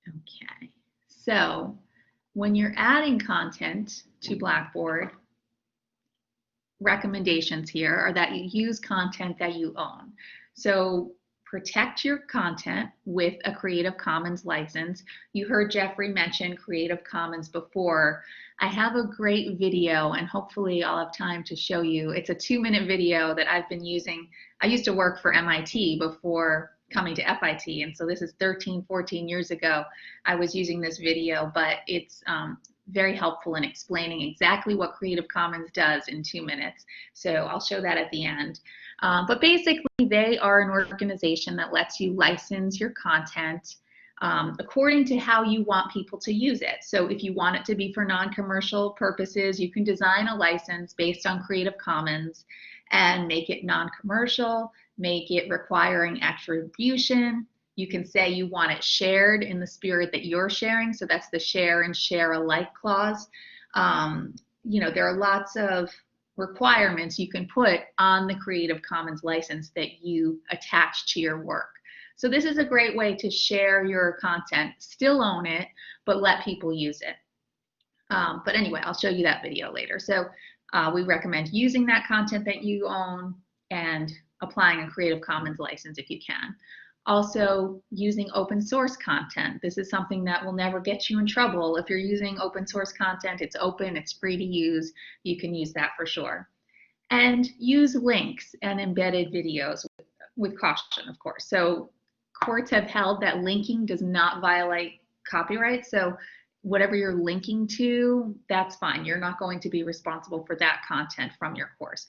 Okay, so when you're adding content to Blackboard, recommendations here are that you use content that you own. So protect your content with a Creative Commons license. You heard Jeffrey mention Creative Commons before. I have a great video, and hopefully I'll have time to show you. It's a 2-minute video that I've been using. I used to work for MIT before coming to FIT, and so this is 13, 14 years ago. I was using this video, but it's very helpful in explaining exactly what Creative Commons does in 2 minutes. So I'll show that at the end. But basically, they are an organization that lets you license your content according to how you want people to use it. So if you want it to be for non-commercial purposes, you can design a license based on Creative Commons and make it non-commercial, make it requiring attribution. You can say you want it shared in the spirit that you're sharing. So that's the share and share alike clause. You know, there are lots of requirements you can put on the Creative Commons license that you attach to your work. So this is a great way to share your content, still own it, but let people use it. But anyway, I'll show you that video later. So we recommend using that content that you own and applying a Creative Commons license if you can. Also, using open source content. This is something that will never get you in trouble. If you're using open source content, it's open, it's free to use. You can use that for sure. And use links and embedded videos with caution, of course. So courts have held that linking does not violate copyright. So whatever you're linking to, that's fine. You're not going to be responsible for that content from your course.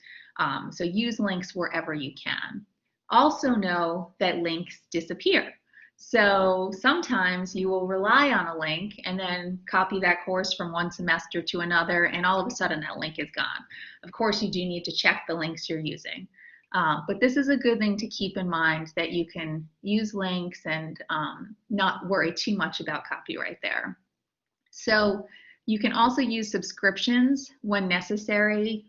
So use links wherever you can. Also know that links disappear. So sometimes you will rely on a link and then copy that course from one semester to another, and all of a sudden that link is gone. Of course, you do need to check the links you're using. But this is a good thing to keep in mind, that you can use links and not worry too much about copyright there. So you can also use subscriptions when necessary.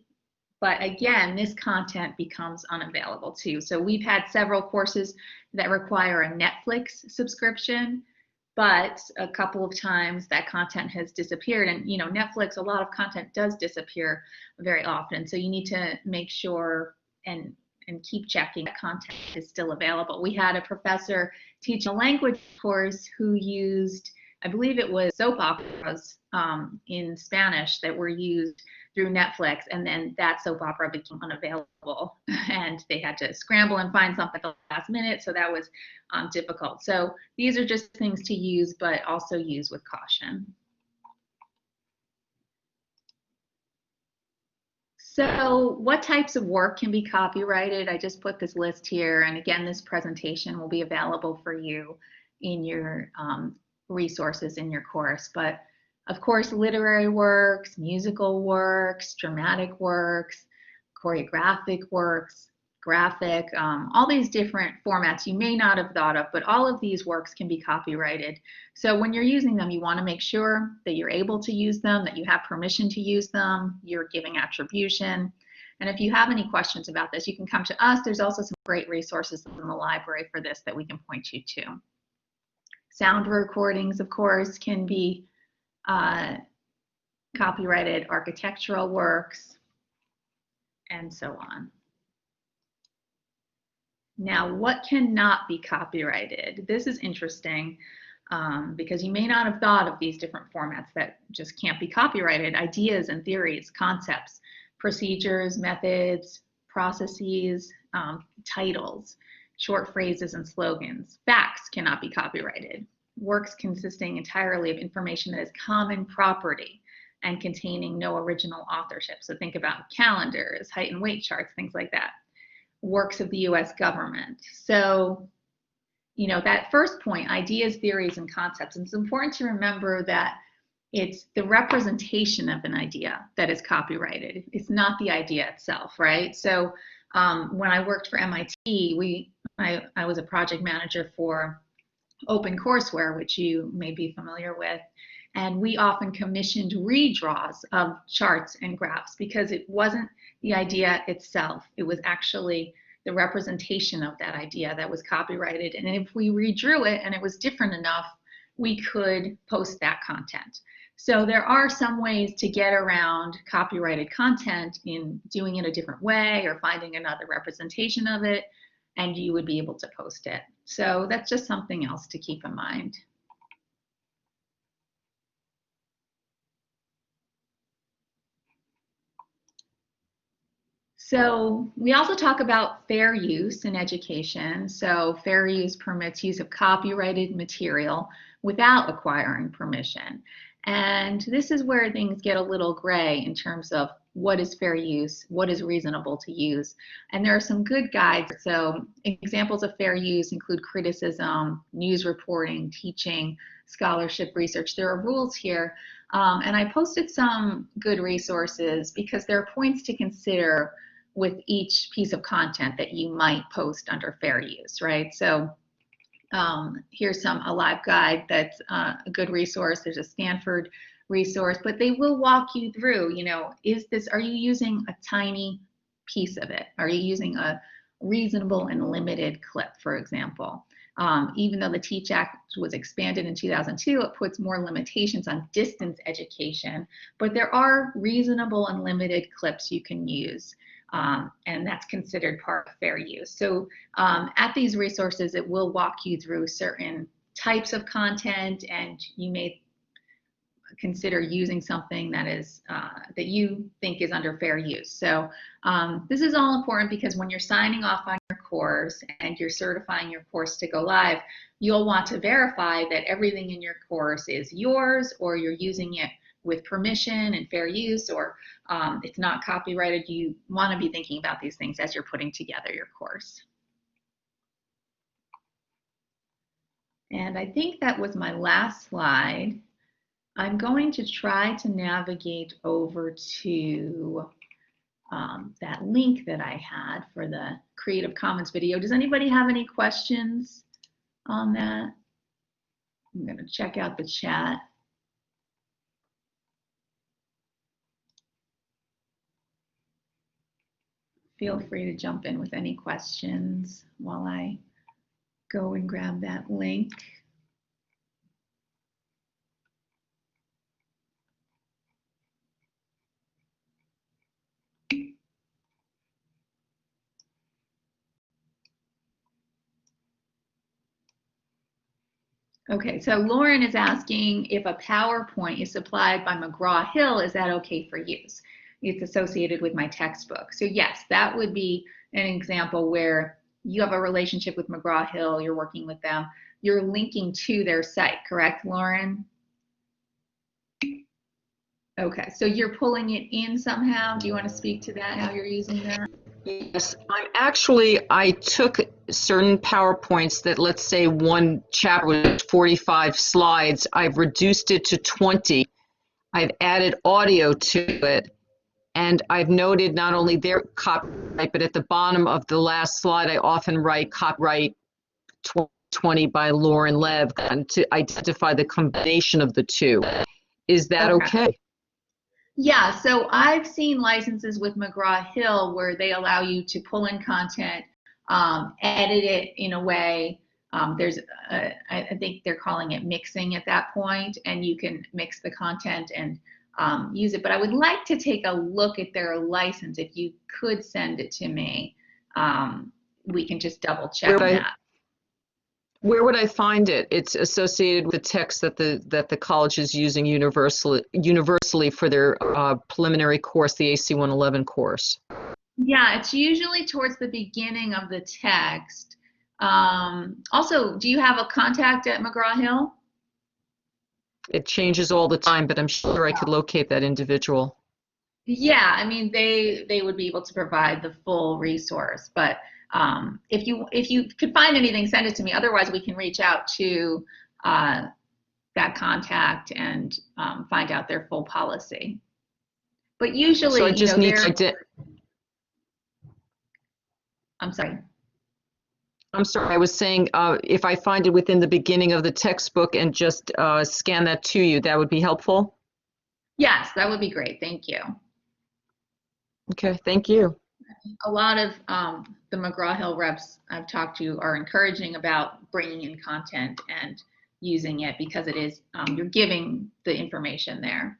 But again, this content becomes unavailable too. So we've had several courses that require a Netflix subscription, but a couple of times that content has disappeared. And Netflix, a lot of content does disappear very often. So you need to make sure and keep checking that content is still available. We had a professor teach a language course who used, I believe it was soap operas in Spanish that were used through Netflix, and then that soap opera became unavailable and they had to scramble and find something at the last minute, so that was difficult. So these are just things to use, but also use with caution. So what types of work can be copyrighted? I just put this list here, and again, this presentation will be available for you in your resources in your course. But of course, literary works, musical works, dramatic works, choreographic works, graphic, all these different formats you may not have thought of, but all of these works can be copyrighted. So when you're using them, you want to make sure that you're able to use them, that you have permission to use them, you're giving attribution. And if you have any questions about this, you can come to us. There's also some great resources in the library for this that we can point you to. Sound recordings, of course, can be copyrighted, architectural works, and so on. Now, what cannot be copyrighted? This is interesting because you may not have thought of these different formats that just can't be copyrighted. Ideas and theories, concepts, procedures, methods, processes, titles, short phrases and slogans. Facts cannot be copyrighted. Works consisting entirely of information that is common property and containing no original authorship. So think about calendars, height and weight charts, things like that. Works of the US government. So, that first point, ideas, theories, and concepts, it's important to remember that it's the representation of an idea that is copyrighted. It's not the idea itself, right? So when I worked for MIT, I was a project manager for OpenCourseWare, which you may be familiar with. And we often commissioned redraws of charts and graphs because it wasn't the idea itself. It was actually the representation of that idea that was copyrighted. And if we redrew it and it was different enough, we could post that content. So there are some ways to get around copyrighted content in doing it a different way or finding another representation of it, and you would be able to post it. So that's just something else to keep in mind. So we also talk about fair use in education. So fair use permits use of copyrighted material without acquiring permission. And this is where things get a little gray in terms of what is fair use, what is reasonable to use. And there are some good guides. So examples of fair use include criticism, news reporting, teaching, scholarship, research. There are rules here. And I posted some good resources because there are points to consider with each piece of content that you might post under fair use, right? So here's a live guide that's a good resource. There's a Stanford resource, but they will walk you through, are you using a tiny piece of it? Are you using a reasonable and limited clip, for example? Even though the Teach Act was expanded in 2002, it puts more limitations on distance education, but there are reasonable and limited clips you can use. And that's considered part of fair use. So at these resources, it will walk you through certain types of content, and you may consider using something that is that you think is under fair use. So this is all important because when you're signing off on your course and you're certifying your course to go live, you'll want to verify that everything in your course is yours, or you're using it with permission and fair use, or it's not copyrighted. You want to be thinking about these things as you're putting together your course. And I think that was my last slide. I'm going to try to navigate over to that link that I had for the Creative Commons video. Does anybody have any questions on that? I'm going to check out the chat. Feel free to jump in with any questions while I go and grab that link. Okay, so Lauren is asking if a PowerPoint is supplied by McGraw-Hill, is that okay for use? It's associated with my textbook. So yes, that would be an example where you have a relationship with McGraw-Hill, you're working with them, you're linking to their site, correct, Lauren? Okay, so you're pulling it in somehow. Do you want to speak to that, how you're using that? Yes, I took certain PowerPoints that, let's say one chapter was 45 slides. I've reduced it to 20. I've added audio to it. And I've noted not only their copyright, but at the bottom of the last slide, I often write copyright 2020 by Lauren Lev, and to identify the combination of the two. Is that okay? Yeah, so I've seen licenses with McGraw-Hill where they allow you to pull in content, edit it in a way. I think they're calling it mixing at that point, and you can mix the content and use it. But I would like to take a look at their license. If you could send it to me, we can just double check that. Where would I find it? It's associated with the text that the college is using universally for their preliminary course, the AC 111 course. Yeah, it's usually towards the beginning of the text. Also, do you have a contact at McGraw-Hill? It changes all the time, but I'm sure I could locate that individual. Yeah, I mean, they would be able to provide the full resource, but if you could find anything, send it to me. Otherwise, we can reach out to that contact and find out their full policy. But usually, so I just need to. I'm sorry. I'm sorry. I was saying if I find it within the beginning of the textbook and just scan that to you, that would be helpful. Yes, that would be great. Thank you. Okay, thank you. A lot of the McGraw-Hill reps I've talked to are encouraging about bringing in content and using it because it is, you're giving the information there.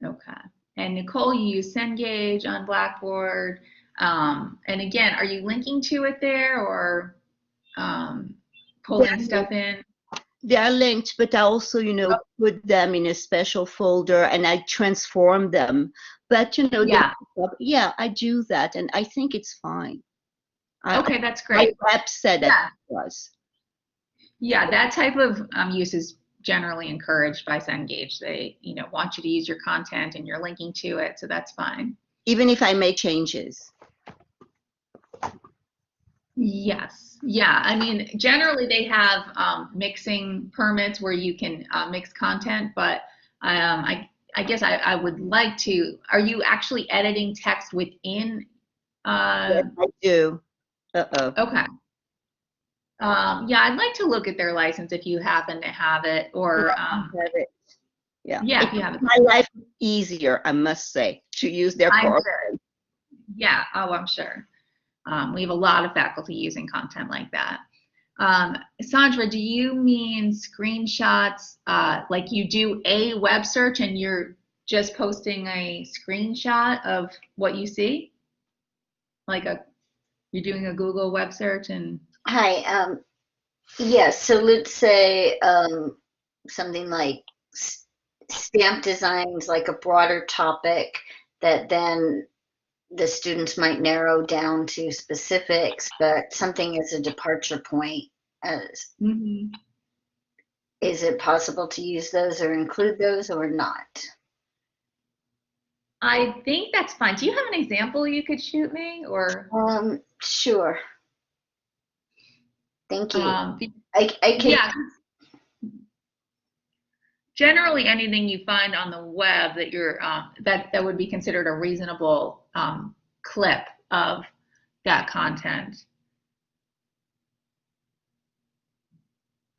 Okay. And Nicole, you use Cengage on Blackboard. And again, are you linking to it there or pulling stuff in? They are linked, but I also, put them in a special folder and I transform them. But, yeah, I do that and I think it's fine. Okay, that's great. My rep said that it was. Yeah, that type of use is generally encouraged by Cengage. They, want you to use your content and you're linking to it, so that's fine. Even if I make changes. Yes. Yeah. I mean, generally they have mixing permits where you can mix content, but I guess I would like to. Are you actually editing text within? Yes, I do. Okay. Yeah, I'd like to look at their license if you happen to have it, or have it. Yeah. Yeah, if you have it. My life easier, I must say, to use their program. Sure. Yeah. Oh, I'm sure. We have a lot of faculty using content like that. Sandra, do you mean screenshots, like you do a web search and you're just posting a screenshot of what you see? Like you're doing a Google web search and... Hi, yes, so let's say something like stamp designs, like a broader topic that then the students might narrow down to specifics, but something as a departure point. As, is it possible to use those or include those or not? I think that's fine. Do you have an example you could shoot me, or? Sure. Thank you. I can. Yeah. Generally, anything you find on the web that you're that would be considered a reasonable clip of that content.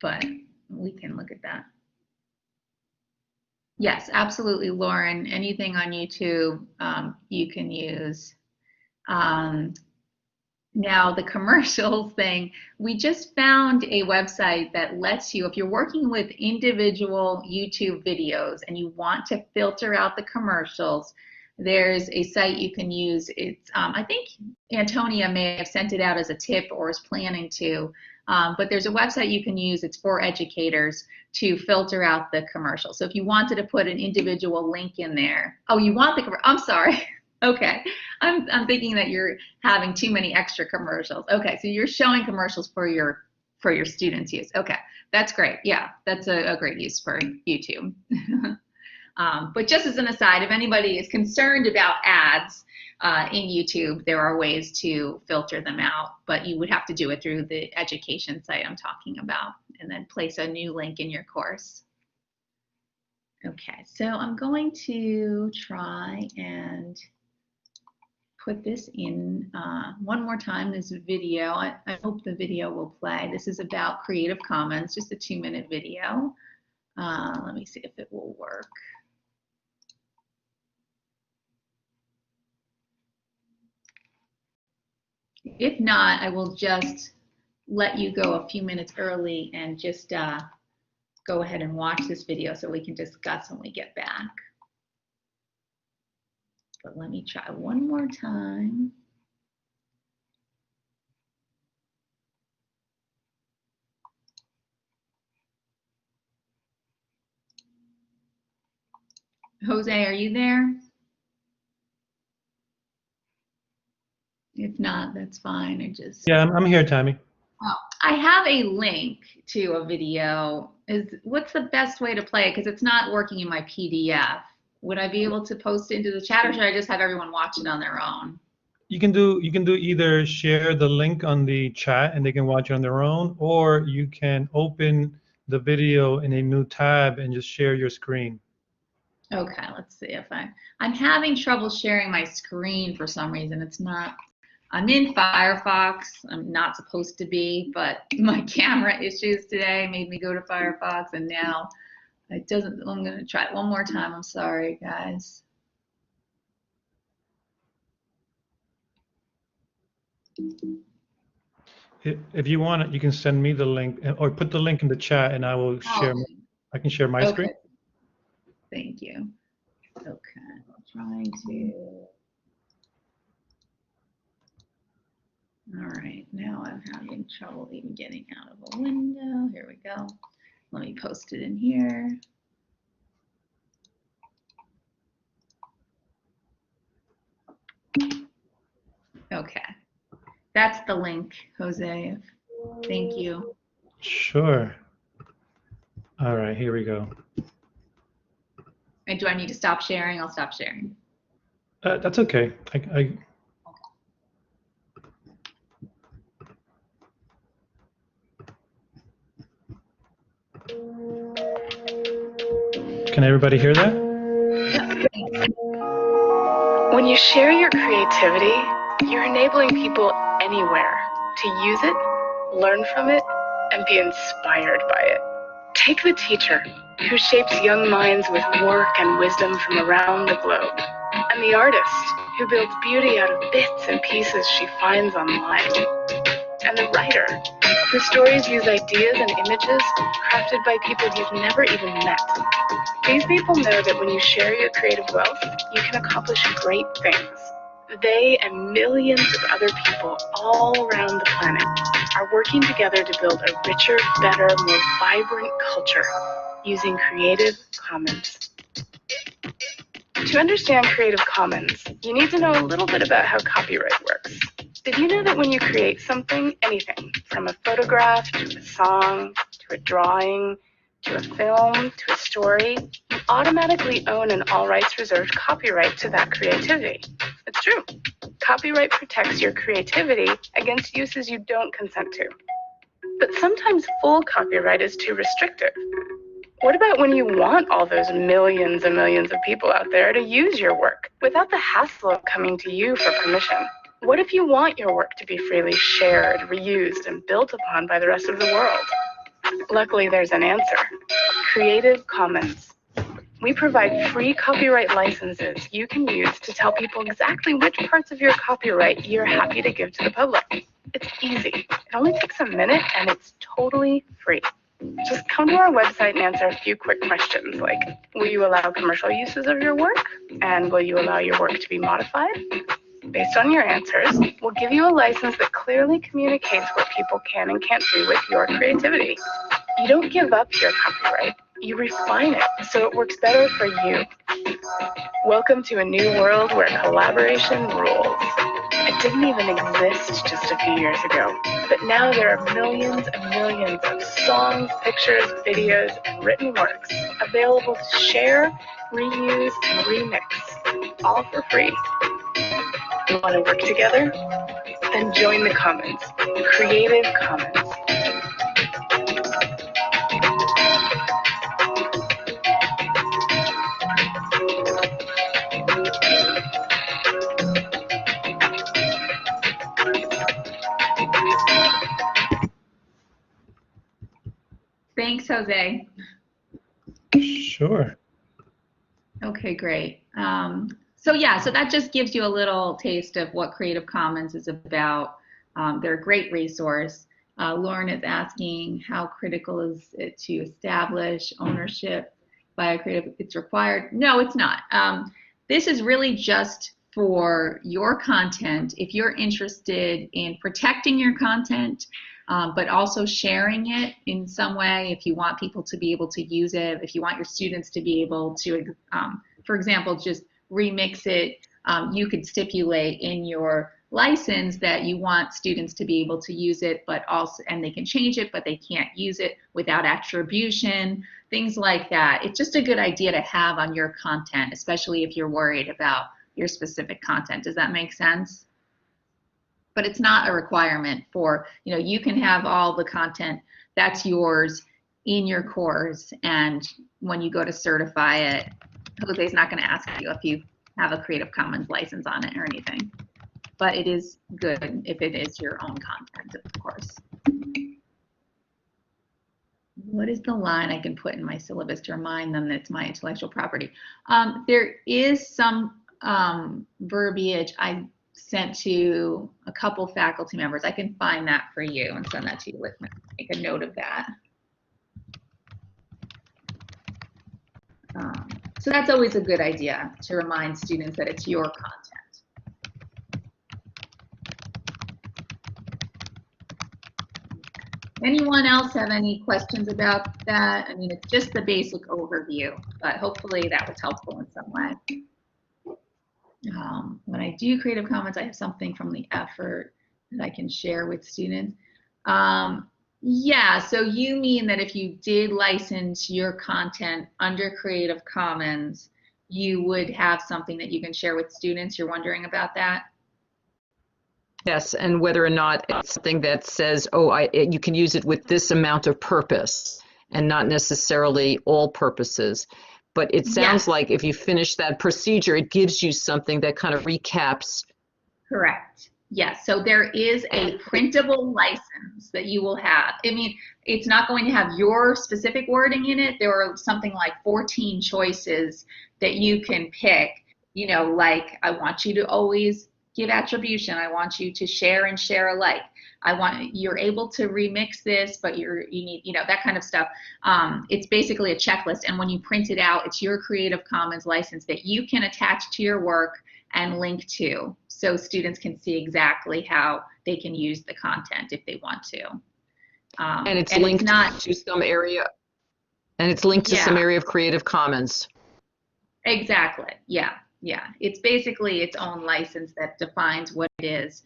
But we can look at that. Yes, absolutely, Lauren. Anything on YouTube you can use. Now, the commercials thing, we just found a website that lets you, if you're working with individual YouTube videos and you want to filter out the commercials, there's a site you can use. It's, I think Antonia may have sent it out as a tip or is planning to, but there's a website you can use. It's for educators to filter out the commercials. So if you wanted to put an individual link in there, oh, you want the, I'm sorry. Okay, I'm thinking that you're having too many extra commercials. Okay, so you're showing commercials for your students' use. Okay, that's great. Yeah, that's a great use for YouTube. But just as an aside, if anybody is concerned about ads in YouTube, there are ways to filter them out, but you would have to do it through the education site I'm talking about, and then place a new link in your course. Okay, so I'm going to try and put this in one more time, this video. I hope the video will play. This is about Creative Commons, just a 2-minute video. Let me see if it will work. If not, I will just let you go a few minutes early and just go ahead and watch this video so we can discuss when we get back. But let me try one more time. Jose, are you there? If not, that's fine. Yeah, I'm here, Tammy. Oh, I have a link to a video. What's the best way to play it? Because it's not working in my PDF. Would I be able to post it into the chat, or should I just have everyone watch it on their own? You can do either share the link on the chat and they can watch it on their own, or you can open the video in a new tab and just share your screen. Okay, let's see if I'm having trouble sharing my screen for some reason. It's not. I'm in Firefox. I'm not supposed to be, but my camera issues today made me go to Firefox, and now it doesn't. I'm going to try it one more time. I'm sorry, guys. If you want it, you can send me the link or put the link in the chat, and I will share. I can share my screen. Thank you. Okay, I'm trying to. All right, now I'm having trouble even getting out of a window. Here we go. Let me post it in here. Okay, that's the link, Jose. Thank you. Sure. All right, here we go. And do I need to stop sharing? I'll stop sharing. That's okay. Can everybody hear that? When you share your creativity, you're enabling people anywhere to use it, learn from it, and be inspired by it. Take the teacher who shapes young minds with work and wisdom from around the globe, and the artist who builds beauty out of bits and pieces she finds online, and the writer whose stories use ideas and images crafted by people you've never even met. These people know that when you share your creative wealth, you can accomplish great things. They and millions of other people all around the planet are working together to build a richer, better, more vibrant culture using Creative Commons. To understand Creative Commons, you need to know a little bit about how copyright works. Did you know that when you create something, anything, from a photograph to a song, to a drawing, to a film, to a story, you automatically own an all rights reserved copyright to that creativity? It's true. Copyright protects your creativity against uses you don't consent to. But sometimes full copyright is too restrictive. What about when you want all those millions and millions of people out there to use your work without the hassle of coming to you for permission? What if you want your work to be freely shared, reused, and built upon by the rest of the world? Luckily, there's an answer. Creative Commons. We provide free copyright licenses you can use to tell people exactly which parts of your copyright you're happy to give to the public. It's easy. It only takes a minute and it's totally free. Just come to our website and answer a few quick questions like, will you allow commercial uses of your work? And will you allow your work to be modified? Based on your answers, we'll give you a license that clearly communicates what people can and can't do with your creativity. You don't give up your copyright, you refine it so it works better for you. Welcome to a new world where collaboration rules. It didn't even exist just a few years ago, but now there are millions and millions of songs, pictures, videos, and written works available to share, reuse, and remix, all for free. You want to work together? Then join the Commons, Creative Commons. Thanks, Jose. Sure. Okay, great. So that just gives you a little taste of what Creative Commons is about. They're a great resource. Lauren is asking how critical is it to establish ownership by a creative? It's required. No, it's not. This is really just for your content. If you're interested in protecting your content, but also sharing it in some way, if you want people to be able to use it, if you want your students to be able to, for example, just remix it, you could stipulate in your license that you want students to be able to use it, but also, and they can change it, but they can't use it without attribution, things like that. It's just a good idea to have on your content, especially if you're worried about your specific content. Does that make sense? But it's not a requirement for, you can have all the content that's yours in your course, and when you go to certify it, Jose's not going to ask you if you have a Creative Commons license on it or anything. But it is good if it is your own content, of course. What is the line I can put in my syllabus to remind them that it's my intellectual property? There is some verbiage I sent to a couple faculty members. I can find that for you and send that to you. Let's make a note of that. So that's always a good idea to remind students that it's your content. Anyone else have any questions about that? I mean, it's just the basic overview, but hopefully that was helpful in some way. When I do Creative Commons, I have something from the effort that I can share with students. Yeah, so you mean that if you did license your content under Creative Commons, you would have something that you can share with students? You're wondering about that? Yes, and whether or not it's something that says, oh, you can use it with this amount of purpose and not necessarily all purposes. But it sounds like if you finish that procedure, it gives you something that kind of recaps. Correct. Yes. So there is a printable license that you will have. I mean, it's not going to have your specific wording in it. There are something like 14 choices that you can pick, like I want you to always give attribution. I want you to share and share alike. You're able to remix this, but you need, that kind of stuff. It's basically a checklist. And when you print it out, it's your Creative Commons license that you can attach to your work and link to, so students can see exactly how they can use the content if they want to. And it's linked to some area. And it's linked to some Yeah. area of Creative Commons. Exactly. Yeah. Yeah. It's basically its own license that defines what it is,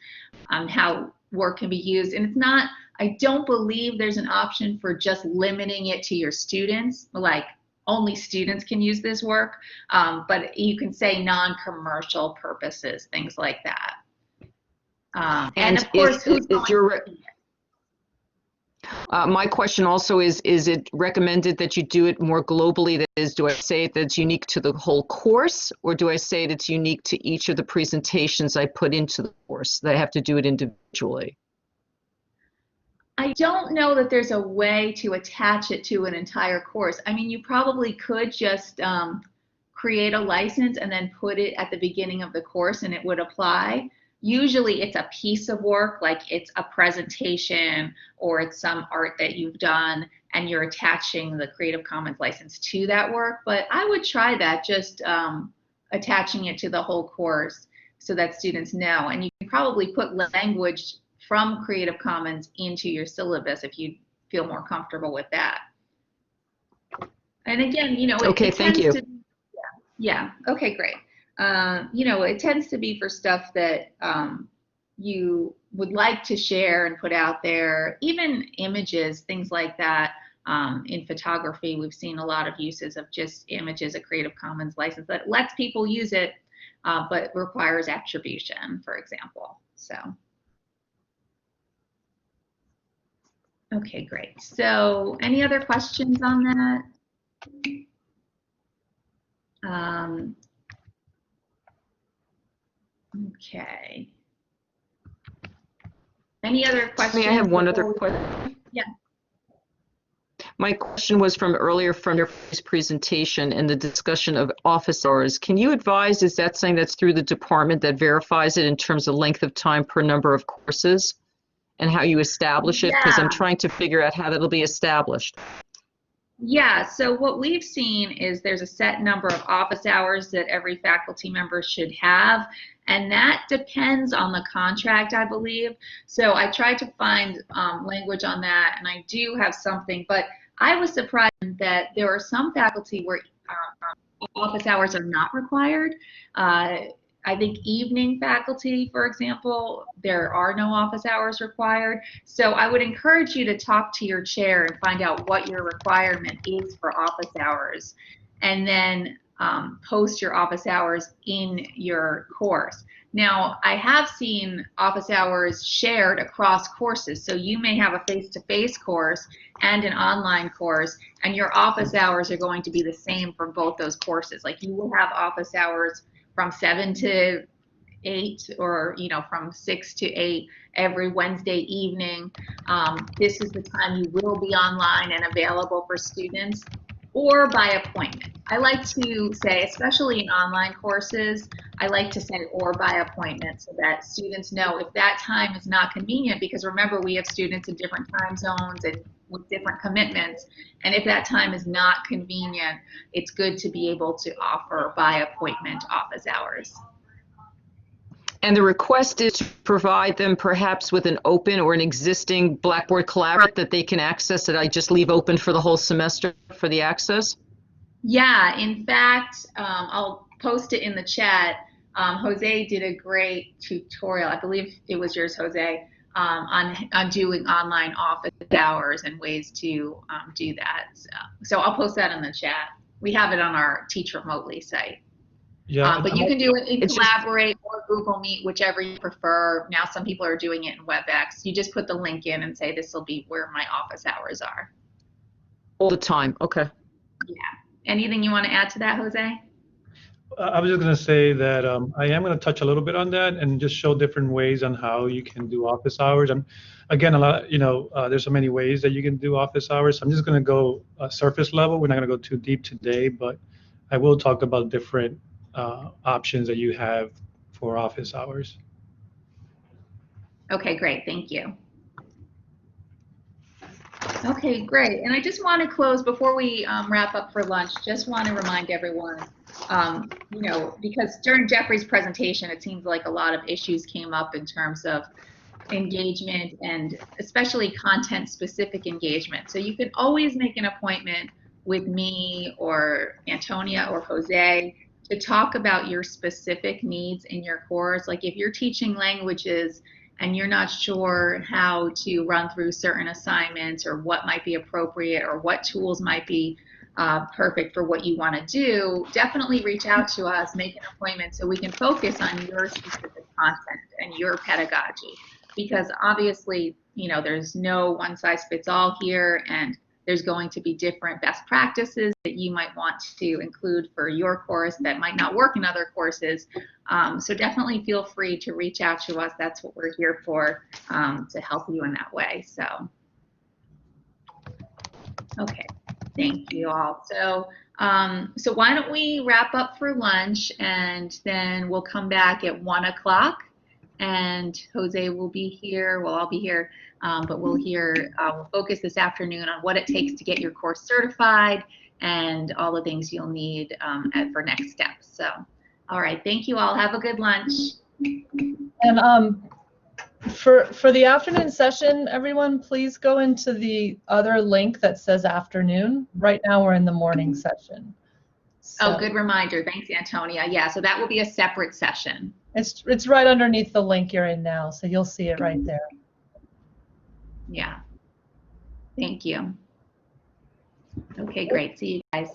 how work can be used. And it's not, I don't believe there's an option for just limiting it to your students, like only students can use this work. But you can say non-commercial purposes, things like that. And of course, who's going my question also is it recommended that you do it more globally? That is, do I say that it's unique to the whole course, or do I say that it's unique to each of the presentations I put into the course, that I have to do it individually? I don't know that there's a way to attach it to an entire course. I mean, you probably could just create a license and then put it at the beginning of the course and it would apply. Usually it's a piece of work, like it's a presentation or it's some art that you've done and you're attaching the Creative Commons license to that work. But I would try that, just attaching it to the whole course so that students know. And you can probably put language from Creative Commons into your syllabus if you feel more comfortable with that. And again, you know, okay, thank you. Yeah, okay, great. You know, it tends to be for stuff that you would like to share and put out there, even images, things like that. In photography, we've seen a lot of uses of just images, a Creative Commons license that lets people use it, but requires attribution, for example. So, okay, great. So, any other questions on that? Okay. Any other questions? May I have one other question? Yeah. My question was from earlier from your presentation and the discussion of office hours. Can you advise, is that something that's through the department that verifies it in terms of length of time per number of courses and how you establish it? Because I'm trying to figure out how that'll be established. Yeah, so what we've seen is there's a set number of office hours that every faculty member should have, and that depends on the contract, I believe. So I tried to find language on that, and I do have something, but I was surprised that there are some faculty where office hours are not required. I think evening faculty, for example, there are no office hours required. So I would encourage you to talk to your chair and find out what your requirement is for office hours, and then post your office hours in your course. Now, I have seen office hours shared across courses. So you may have a face-to-face course and an online course, and your office hours are going to be the same for both those courses. Like you will have office hours from 7 to 8, or from 6 to 8 every Wednesday evening. This is the time you will be online and available for students, or by appointment. I like to say, especially in online courses, I like to say or by appointment so that students know if that time is not convenient, because remember, we have students in different time zones and with different commitments, and if that time is not convenient, it's good to be able to offer by appointment office hours. And the request is to provide them perhaps with an open or an existing Blackboard Collaborate that they can access, that I just leave open for the whole semester for the access? Yeah, in fact, I'll post it in the chat. Jose did a great tutorial, I believe it was yours, Jose, on doing online office hours and ways to do that. So I'll post that in the chat. We have it on our Teach Remotely site. Yeah, but you can do it in Collaborate or Google Meet, whichever you prefer. Now some people are doing it in WebEx. You just put the link in and say this will be where my office hours are. All the time, okay. Yeah. Anything you want to add to that, Jose? I was just going to say that I am going to touch a little bit on that and just show different ways on how you can do office hours. And again, a lot, there's so many ways that you can do office hours. I'm just going to go surface level. We're not going to go too deep today, but I will talk about different options that you have for office hours. Okay, great. Thank you. Okay, great. And I just want to close before we wrap up for lunch. Just want to remind everyone, because during Jeffrey's presentation, it seems like a lot of issues came up in terms of engagement and especially content-specific engagement. So you can always make an appointment with me or Antonia or Jose to talk about your specific needs in your course. Like if you're teaching languages and you're not sure how to run through certain assignments or what might be appropriate or what tools might be perfect for what you want to do, definitely reach out to us, make an appointment so we can focus on your specific content and your pedagogy. Because obviously, you know, there's no one size fits all here, and there's going to be different best practices that you might want to include for your course that might not work in other courses. So definitely feel free to reach out to us. That's what we're here for, to help you in that way. So, okay, thank you all. So, so why don't we wrap up for lunch, and then we'll come back at 1 o'clock. And Jose will be here, we'll all be here, but we'll focus this afternoon on what it takes to get your course certified and all the things you'll need for next steps. So, all right, thank you all. Have a good lunch. And for the afternoon session, everyone, please go into the other link that says afternoon. Right now we're in the morning session. So, oh, good reminder. Thanks, Antonia. Yeah, so that will be a separate session. It's right underneath the link you're in now, so you'll see it right there. Yeah. Thank you. Okay, great. See you guys.